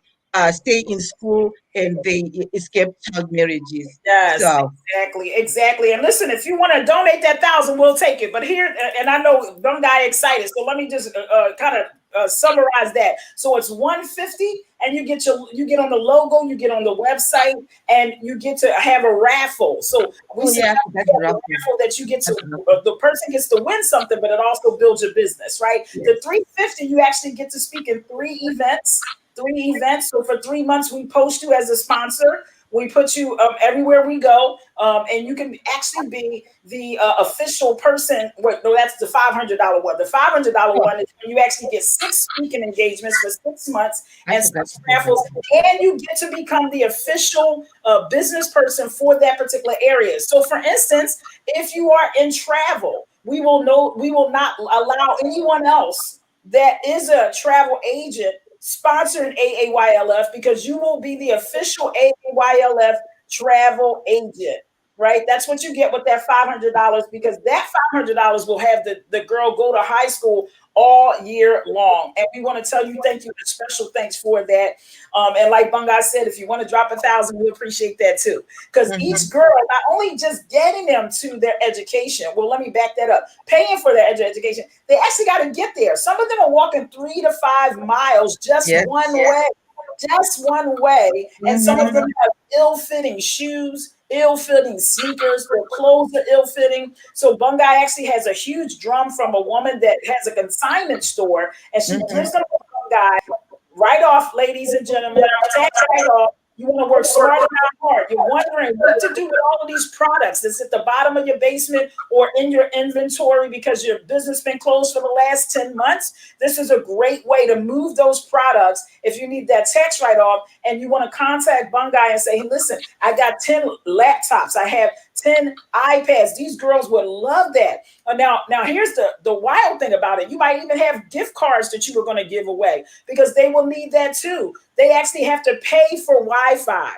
stay in school and they escape child marriages. Yes, so. exactly. And listen, if you want to donate that 1,000, we'll take it. But here, and I know Bungai excited, so let me just kind of summarize that. So it's $150, and you get on the logo, you get on the website, and you get to have a raffle. So we have a raffle that you get to the person gets to win something, but it also builds your business, right? Yes. The $350, you actually get to speak in 3 events. So for 3 months, we post you as a sponsor. We put you everywhere we go, and you can actually be the official person. No, that's the $500 one. The $500 one is when you actually get 6 speaking engagements for 6 months and 6 raffles, and you get to become the official business person for that particular area. So, for instance, if you are in travel, we will not allow anyone else that is a travel agent sponsored AAYLF, because you will be the official AAYLF travel agent. right? That's what you get with that $500, because that $500 will have the girl go to high school all year long. And we want to tell you thank you, a special thanks for that. And like Bungai said, if you want to drop 1,000, we appreciate that too. Because each girl, not only just getting them to their education, well, let me back that up, paying for their education, they actually got to get there. Some of them are walking 3 to 5 miles just one way. Just one way. And some of them have ill-fitting shoes, ill-fitting sneakers, their clothes are ill-fitting. So Bungai actually has a huge drum from a woman that has a consignment store, and she gives them a Bungai right off, ladies and gentlemen, tax right off. You want to work smart and not hard. You're wondering what to do with all of these products that's at the bottom of your basement or in your inventory because your business been closed for the last 10 months. This is a great way to move those products if you need that tax write-off and you want to contact Bungai and say, hey, listen, I got 10 laptops. I have 10 iPads. These girls would love that. Now here's the wild thing about it. You might even have gift cards that you were going to give away because they will need that too. They actually have to pay for Wi-Fi.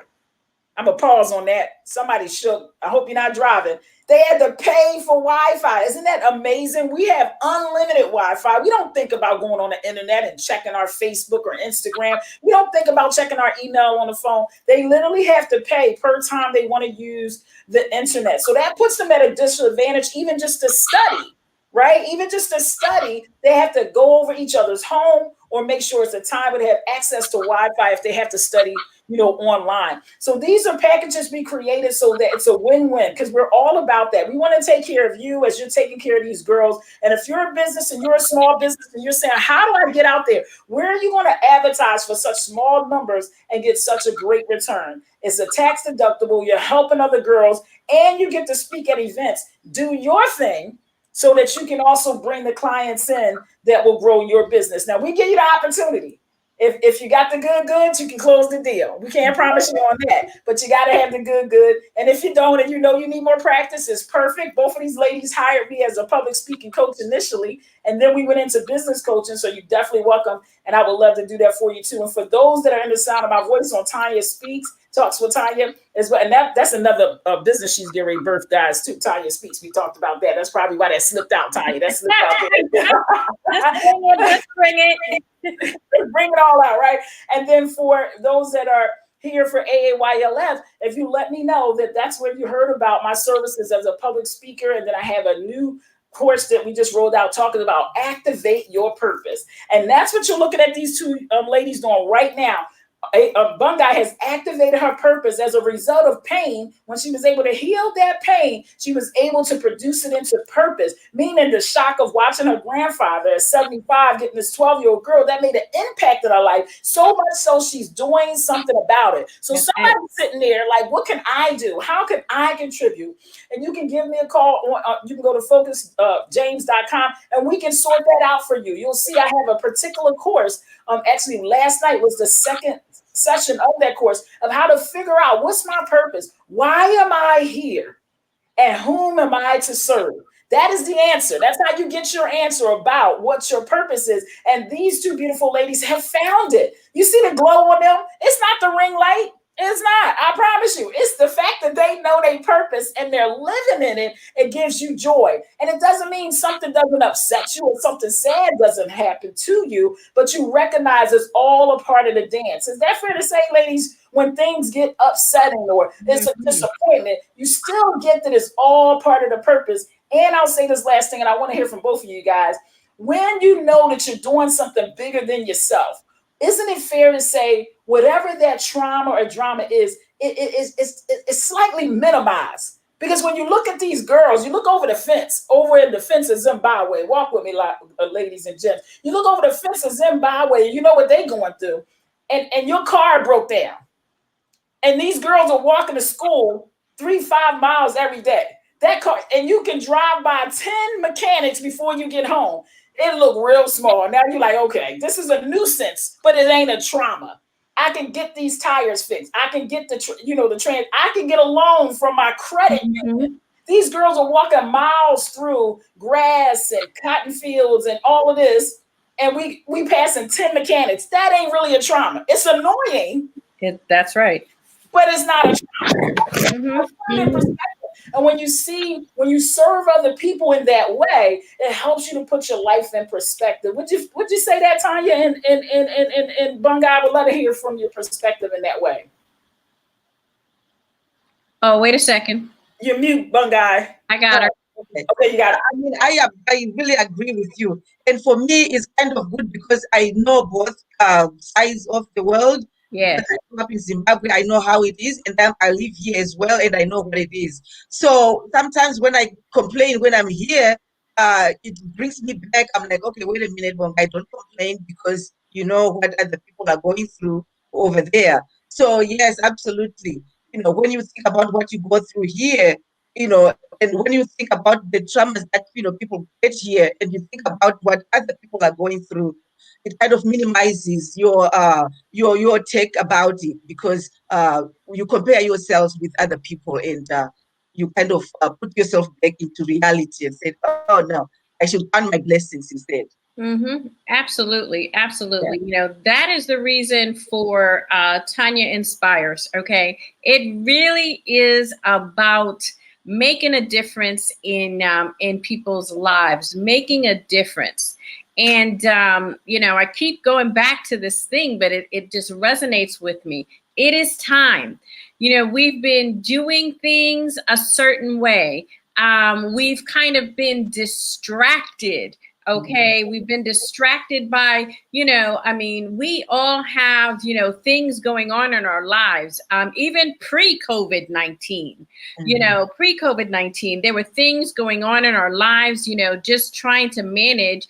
I'm going to pause on that. Somebody shook. I hope you're not driving. They had to pay for Wi-Fi. Isn't that amazing? We have unlimited Wi-Fi. We don't think about going on the internet and checking our Facebook or Instagram. We don't think about checking our email on the phone. They literally have to pay per time they want to use the internet. So that puts them at a disadvantage, even just to study, right? Even just to study, they have to go over each other's home or make sure it's a time where they have access to Wi-Fi if they have to study, online. So these are packages we created so that it's a win-win, because we're all about that. We want to take care of you as you're taking care of these girls. And if you're a business and you're a small business and you're saying, how do I get out there? Where are you going to advertise for such small numbers and get such a great return? It's a tax deductible. You're helping other girls and you get to speak at events. Do your thing so that you can also bring the clients in that will grow your business. Now, we give you the opportunity. If you got the good goods, you can close the deal. We can't promise you on that, but you got to have the good. And if you don't, and you need more practice, it's perfect. Both of these ladies hired me as a public speaking coach initially, and then we went into business coaching. So you're definitely welcome, and I would love to do that for you too. And for those that are in the sound of my voice on Tanya Speaks, Talks with Tanya as well, and that's another business she's getting ready to birth, guys, too. Tanya Speaks. We talked about that. That's probably why that slipped out, Tanya. That slipped out there. Let's bring it. Bring it all out, right? And then for those that are here for AAYLF, if you let me know that that's where you heard about my services as a public speaker, and then I have a new course that we just rolled out talking about activate your purpose. And that's what you're looking at these two ladies doing right now. Bungai has activated her purpose as a result of pain. When she was able to heal that pain, she was able to produce it into purpose, meaning the shock of watching her grandfather at 75 getting this 12-year-old girl, that made an impact in her life, so much so she's doing something about it. So somebody's sitting there like, what can I do? How can I contribute? And you can give me a call. You can go to focusjames.com and we can sort that out for you. You'll see I have a particular course. Actually, last night was the second session of that course of how to figure out what's my purpose, why am I here, and whom am I to serve? That is the answer. That's how you get your answer about what your purpose is. And these two beautiful ladies have found it. You see the glow on them? It's not the ring light. It's not. I promise you. It's the fact that they know their purpose and they're living in it. It gives you joy. And it doesn't mean something doesn't upset you or something sad doesn't happen to you, but you recognize it's all a part of the dance. Is that fair to say, ladies? When things get upsetting or it's a disappointment, you still get that it's all part of the purpose. And I'll say this last thing, and I want to hear from both of you guys. When you know that you're doing something bigger than yourself, isn't it fair to say whatever that trauma or drama is, it's slightly minimized? Because when you look at these girls, you look over the fence, over in the fence of Zimbabwe. Walk with me, ladies and gents. You look over the fence of Zimbabwe, and you know what they're going through. And your car broke down. And these girls are walking to school 3-5 miles every day. That car, and you can drive by 10 mechanics before you get home. It looked real small. Now you're like, okay, this is a nuisance, but it ain't a trauma. I can get these tires fixed. I can get I can get a loan from my credit union. These girls are walking miles through grass and cotton fields and all of this, and we passing 10 mechanics. That ain't really a trauma. It's annoying. That's right. But it's not a trauma. And when you serve other people in that way, it helps you to put your life in perspective. Would you say that, Tanya? And Bunga, I would love to hear from your perspective in that way. Oh, wait a second. You're mute, Bunga. I got her. Okay, you got it. I mean, I really agree with you. And for me, it's kind of good because I know both sides of the world. Yeah. Because I grew up in Zimbabwe, I know how it is, and then I live here as well, and I know what it is. So sometimes when I complain when I'm here, it brings me back. I'm like, okay, wait a minute, Bonga, I don't complain because you know what other people are going through over there. So yes, absolutely. You know, when you think about what you go through here, you know, and when you think about the traumas that people get here, and you think about what other people are going through, it kind of minimizes your take about it because you compare yourselves with other people, and you kind of put yourself back into reality and say, oh no, I should count my blessings instead. Mm-hmm. Absolutely. Absolutely. Yeah. That is the reason for Tanya Inspires. Okay. It really is about making a difference in people's lives, making a difference. And, I keep going back to this thing, but it just resonates with me. It is time. We've been doing things a certain way. We've kind of been distracted. Okay, we've been distracted by, we all have, things going on in our lives, even pre-COVID-19, pre-COVID-19, there were things going on in our lives, just trying to manage,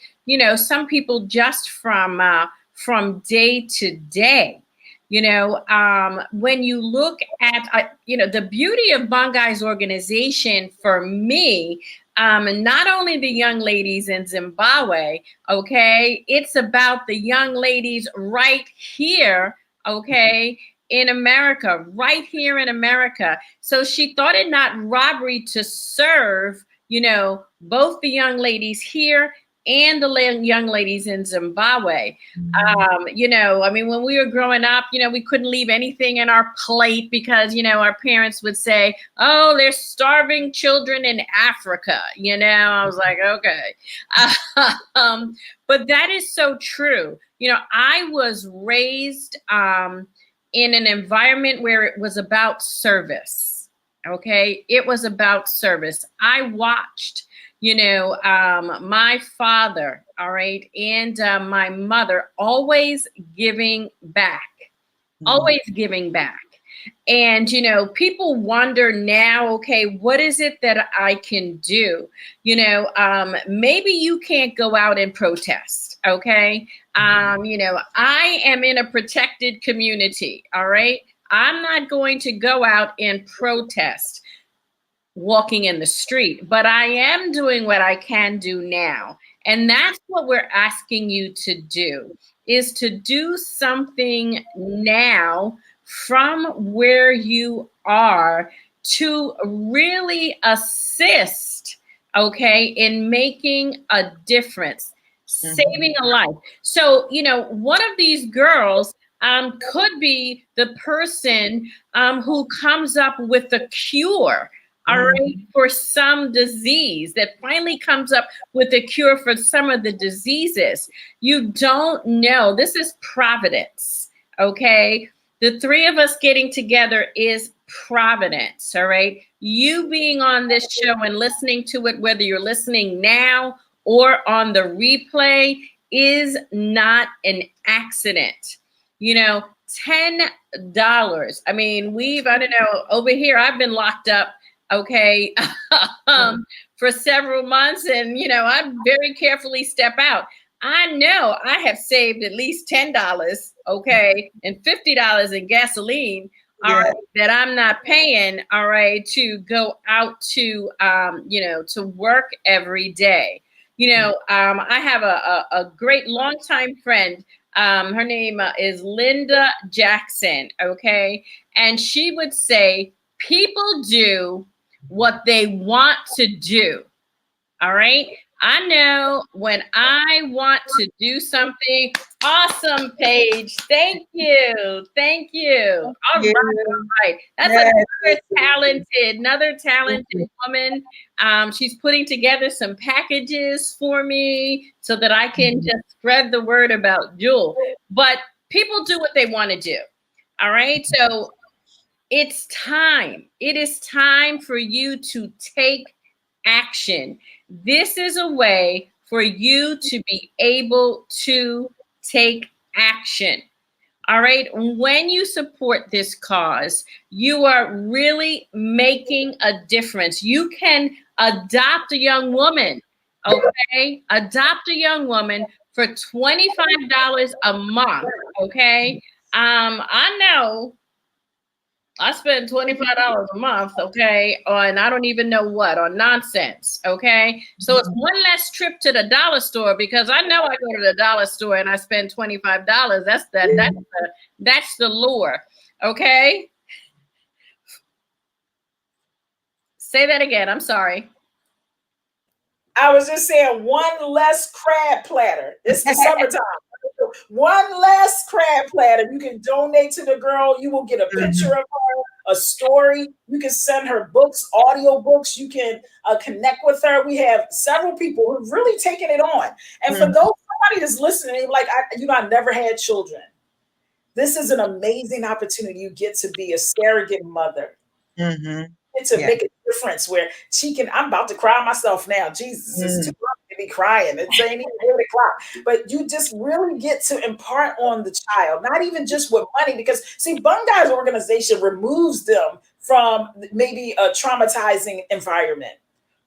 some people just from day to day. When you look at, the beauty of Bongai's organization for me, not only the young ladies in Zimbabwe, okay, it's about the young ladies right here, okay, in America, right here in America. So she thought it not robbery to serve, both the young ladies here and the young ladies in Zimbabwe. When we were growing up, we couldn't leave anything in our plate because, our parents would say, oh, there's starving children in Africa. I was like, okay. But that is so true. I was raised in an environment where it was about service. Okay. It was about service. I watched my father, all right, and my mother always giving back, always giving back. And, people wonder now, okay, what is it that I can do? Maybe you can't go out and protest. Okay. I am in a protected community. All right. I'm not going to go out and protest walking in the street, but I am doing what I can do now. And that's what we're asking you to do, is to do something now from where you are to really assist, okay, in making a difference, saving a life. So, one of these girls could be the person who comes up with a cure, all right, for some disease, that finally comes up with a cure for some of the diseases. You don't know. This is providence, okay? The three of us getting together is providence, all right? You being on this show and listening to it, whether you're listening now or on the replay, is not an accident. $10. I mean, I don't know, over here, I've been locked up, okay, for several months, and I very carefully step out. I know I have saved at least $10, okay, and $50 in gasoline, all right, that I'm not paying, all right, to go out to to work every day. I have a great longtime friend. Her name is Linda Jackson, okay, and she would say, people do what they want to do. All right. I know when I want to do something. Awesome, Paige. Thank you. Thank you. All Yeah. right. That's Yes. another talented woman. She's putting together some packages for me so that I can just spread the word about Jewel. But people do what they want to do. All right. So it's time. It is time for you to take action. This is a way for you to be able to take action. All right. When you support this cause, you are really making a difference. You can adopt a young woman. Okay. Adopt a young woman for $25 a month. Okay. I know I spend $25 a month, okay, on I don't even know what, on nonsense, okay? So it's one less trip to the dollar store because I know I go to the dollar store and I spend $25. That's the lure, okay? Say that again. I'm sorry. I was just saying one less crab platter. It's the summertime. One less crab platter. You can donate to the girl. You will get a picture of her, a story. You can send her books, audio books. You can connect with her. We have several people who've really taken it on. And for those somebody that's listening, like I never had children. This is an amazing opportunity. You get to be a surrogate mother. To make a difference where she can. I'm about to cry myself now. Jesus, it's too early to be crying. It's ain't even 8 o'clock. But you just really get to impart on the child, not even just with money, because see, Bungai's organization removes them from maybe a traumatizing environment,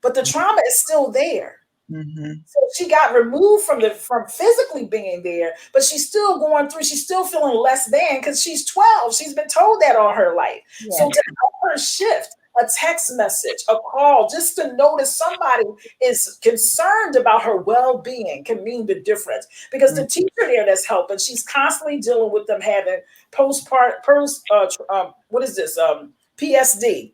but the trauma is still there. So she got removed from physically being there, but she's still going through, she's still feeling less than because she's 12. She's been told that all her life. Yeah. So to help her shift, a text message, a call, just to notice somebody is concerned about her well-being can mean the difference. Because the teacher there that's helping, she's constantly dealing with them having PSD,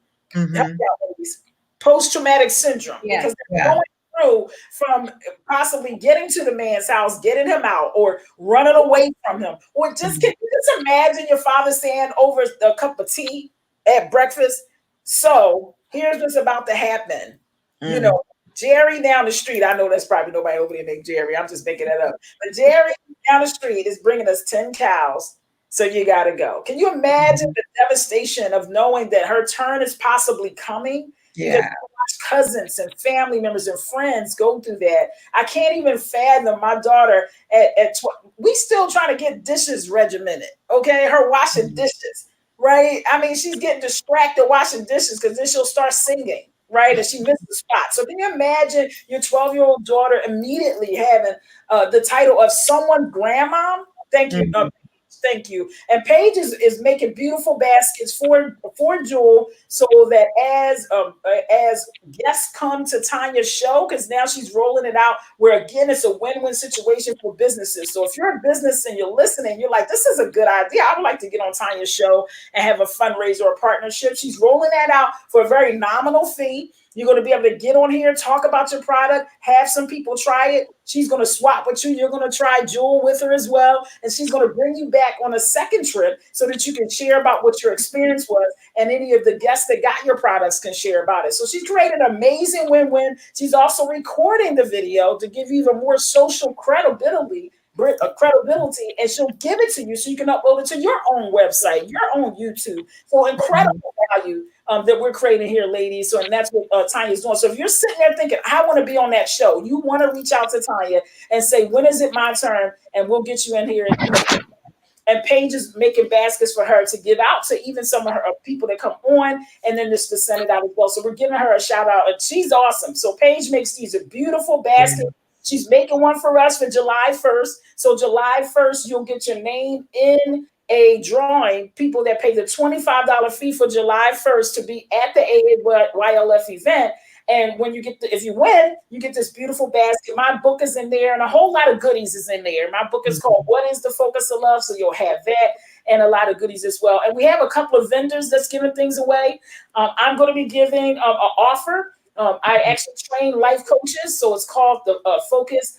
post-traumatic syndrome, because they're going through from possibly getting to the man's house, getting him out, or running away from him, or just can you just imagine your father saying over a cup of tea at breakfast, so here's what's about to happen. You know, Jerry down the street, I know that's probably nobody over there named Jerry, I'm just making it up, but Jerry down the street is bringing us 10 cows, so you got to go. Can you imagine the devastation of knowing that her turn is possibly coming? Yeah. Cousins and family members and friends go through that. I can't even fathom my daughter we still trying to get dishes regimented. Okay, her washing dishes, right? I mean, she's getting distracted washing dishes because then she'll start singing, right? And she missed the spot. So can you imagine your 12-year-old daughter immediately having the title of someone's grandma? Thank you. Thank you. And Paige is making beautiful baskets for Jewel, so that as guests come to Tanya's show, because now she's rolling it out where again it's a win-win situation for businesses. So if you're a business and you're listening, you're like, this is a good idea. I would like to get on Tanya's show and have a fundraiser or partnership. She's rolling that out for a very nominal fee. You're going to be able to get on here, talk about your product, have some people try it. She's going to swap with you. You're going to try Jewel with her as well. And she's going to bring you back on a second trip so that you can share about what your experience was. And any of the guests that got your products can share about it. So she's created an amazing win-win. She's also recording the video to give you even more social credibility, and she'll give it to you so you can upload it to your own website, your own YouTube. So incredible value that we're creating here, ladies. So, and that's what Tanya's doing. So if you're sitting there thinking, I want to be on that show, you want to reach out to Tanya and say, when is it my turn? And we'll get you in here. And Paige is making baskets for her to give out to even some of her people that come on, and then just to send it out as well. So we're giving her a shout out. And she's awesome. So Paige makes these beautiful baskets. She's making one for us for July 1st. So July 1st, you'll get your name in a drawing. People that pay the $25 fee for July 1st to be at the AAYLF event. And when you if you win, you get this beautiful basket. My book is in there and a whole lot of goodies is in there. My book is called What is the Focus of Love? So you'll have that and a lot of goodies as well. And we have a couple of vendors that's giving things away. I'm going to be giving an offer I actually train life coaches, so it's called the Focus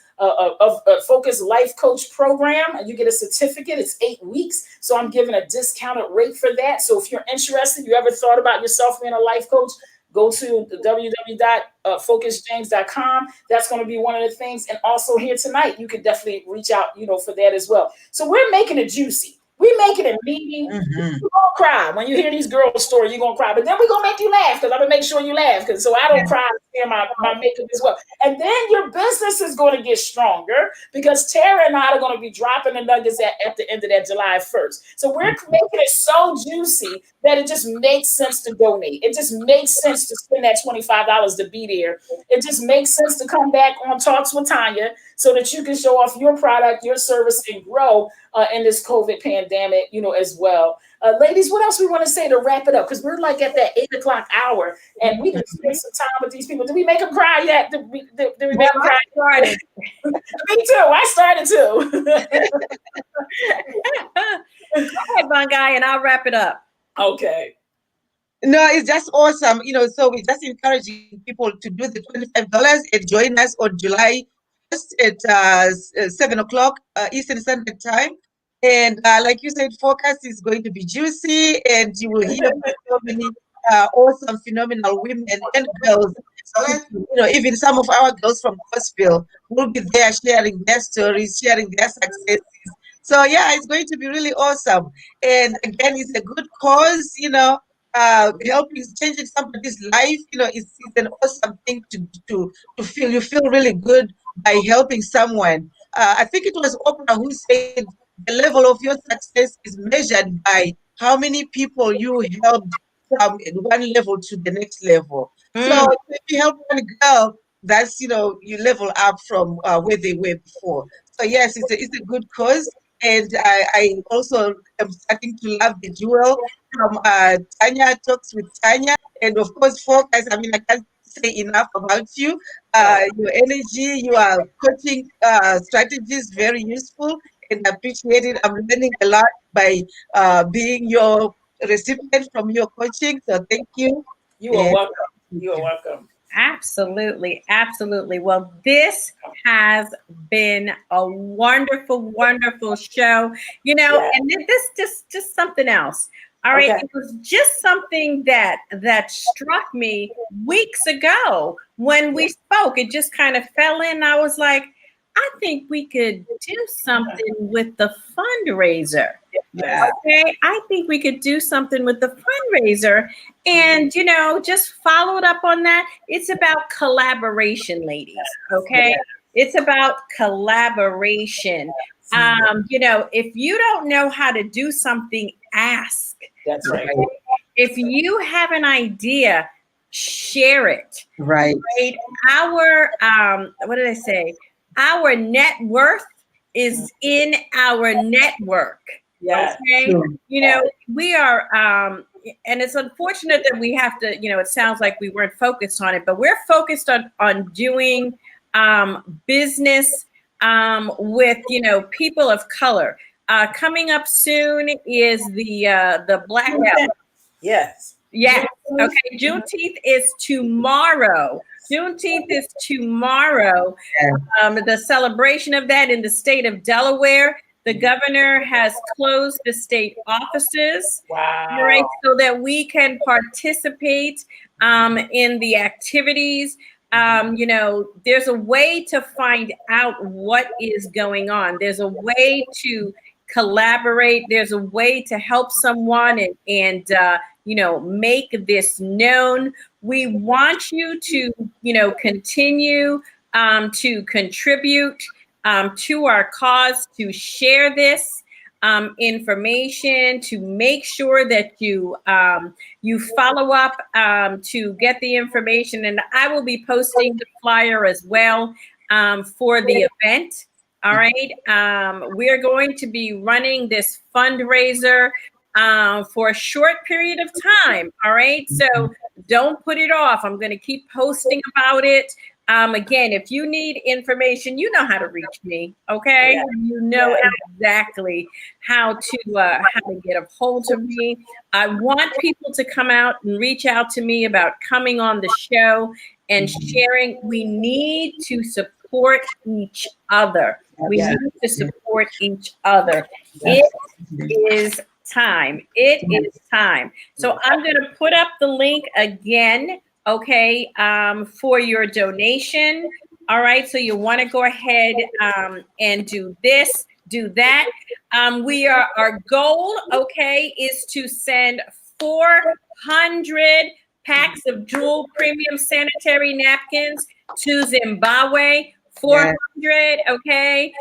Life Coach Program, and you get a certificate. It's 8 weeks, so I'm giving a discounted rate for that. So if you're interested, you ever thought about yourself being a life coach, go to www.focusjames.com. That's going to be one of the things. And also here tonight, you could definitely reach out, for that as well. So we're making it juicy. We make it a meeting. You're gonna cry when you hear these girls' stories. You're gonna cry, but then we're gonna make you laugh because I'm gonna make sure you laugh. Because so I don't cry in my makeup as well. And then your business is going to get stronger because Tara and I are going to be dropping the nuggets at the end of that July 1st. So we're making it so juicy that it just makes sense to donate. It just makes sense to spend that $25 to be there. It just makes sense to come back on Talks with Tanya so that you can show off your product, your service, and grow in this COVID pandemic, as well. Ladies, what else we want to say to wrap it up? Because we're like at that 8 o'clock hour, and we can spend some time with these people. Did we make them cry yet? Did we make them cry? Started. Me too. I started too. Go ahead, Bungai, and I'll wrap it up. Okay. No, it's just awesome. So we're just encouraging people to do the $25 and join us on July 1st at 7 o'clock Eastern Standard Time. And like you said, Focus is going to be juicy, and you will hear from so many awesome, phenomenal women and girls. Even some of our girls from Cosville will be there sharing their stories, sharing their successes. So yeah, it's going to be really awesome. And again, it's a good cause, helping changing somebody's life, it's an awesome thing to feel. You feel really good by helping someone. I think it was Oprah who said the level of your success is measured by how many people you helped from one level to the next level. So if you help one girl, that's you level up from where they were before. So yes, it's a good cause. And I also am starting to love the jewel from Tanya Talks with Tanya, and of course, Focus. I mean, I can't say enough about you. Your energy, your coaching strategies, very useful and appreciated. I'm learning a lot by being your recipient from your coaching. So thank you. You are welcome. You are welcome. Absolutely. Absolutely. Well, this has been a wonderful, wonderful show, and this just something else. All right. Okay. It was just something that struck me weeks ago when we spoke. It just kind of fell in. I was like, I think we could do something with the fundraiser. Yeah. Okay. I think we could do something with the fundraiser. And, just followed up on that. It's about collaboration, ladies. Okay. Yeah. It's about collaboration. If you don't know how to do something, ask. That's right. Okay? If you have an idea, share it. Right. Right. Our, what did I say? Our net worth is in our network. Yes. Okay. Sure. We are, and it's unfortunate that we have to, it sounds like we weren't focused on it, but we're focused on doing business with, people of color. Coming up soon is the blackout. Yes. Yes. Okay. Juneteenth is tomorrow. Juneteenth is tomorrow. The celebration of that in the state of Delaware. The governor has closed the state offices. Wow. Right, so that we can participate in the activities. There's a way to find out what is going on. There's a way to collaborate. There's a way to help someone and make this known. We want you to, continue to contribute to our cause, to share this information, to make sure that you follow up to get the information. And I will be posting the flyer as well for the event. All right. We are going to be running this fundraiser for a short period of time. All right. So don't put it off. I'm going to keep posting about it. Again, if you need information, you know how to reach me. Okay, you know exactly how to get a hold of me. I want people to come out and reach out to me about coming on the show and sharing. We need to support each other. We need to support each other. It is time. It is time. So I'm going to put up the link again, okay, for your donation. All right. So you want to go ahead and do this, do that. Our goal, okay, is to send 400 packs of dual premium sanitary napkins to Zimbabwe. 400, okay.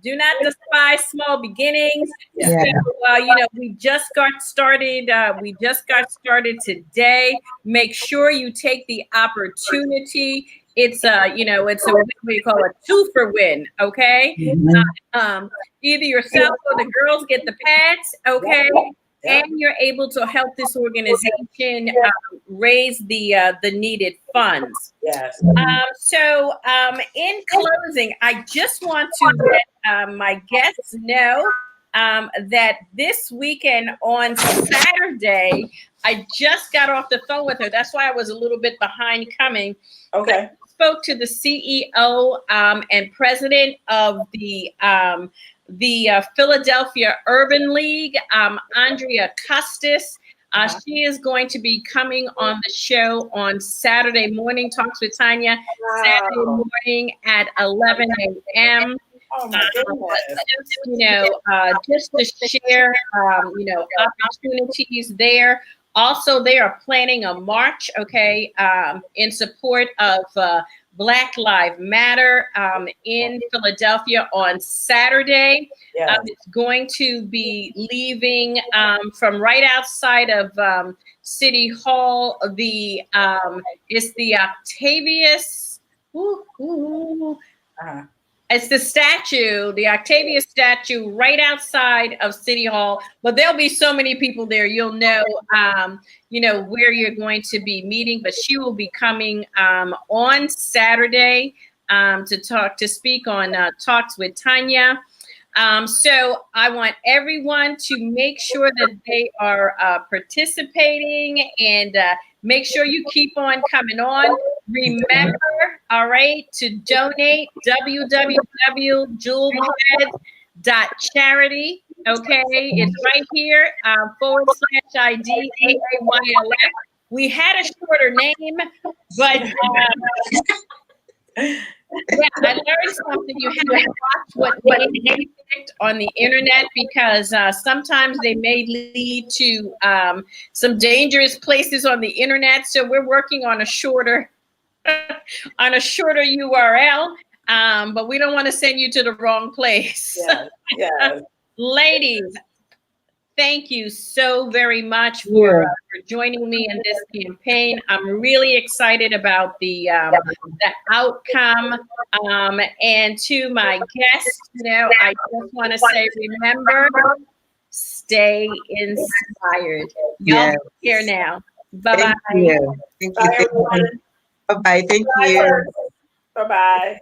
Do not despise small beginnings. So, we just got started. We just got started today. Make sure you take the opportunity. It's it's a what do you call a 2-for-1, okay? Either yourself or the girls get the pads, okay? And you're able to help this organization raise the needed funds. Yes. So in closing, I just want to let my guests know that this weekend on Saturday, I just got off the phone with her. That's why I was a little bit behind coming. Okay. I spoke to the CEO and president of the Philadelphia Urban League, Andrea Custis. She is going to be coming on the show on Saturday morning, Talks with Tanya, Saturday morning at 11 a.m. Oh my goodness. Just to share, opportunities there. Also, they are planning a march, okay, in support of Black Lives Matter in Philadelphia on Saturday. It's going to be leaving from right outside of City Hall. It's the Octavius. It's the statue, the Octavius statue, right outside of City Hall. But there'll be so many people there. You'll know, where you're going to be meeting. But she will be coming on Saturday to speak on Talks with Tanya. So I want everyone to make sure that they are participating and make sure you keep on coming on. Remember, all right, to donate www.jewelheads.charity. Okay, it's right here, /ID AAYLF. We had a shorter name, but I learned something. You have to watch what names you picked on the internet because sometimes they may lead to some dangerous places on the internet. So we're working on a shorter URL, but we don't want to send you to the wrong place. Yes. Ladies, thank you so very much for joining me in this campaign. I'm really excited about the outcome. And to my guests, I just want to say, remember, stay inspired. Y'all be here now. Bye-bye. Thank you. Bye, everyone. Bye-bye. Thank you. Bye-bye.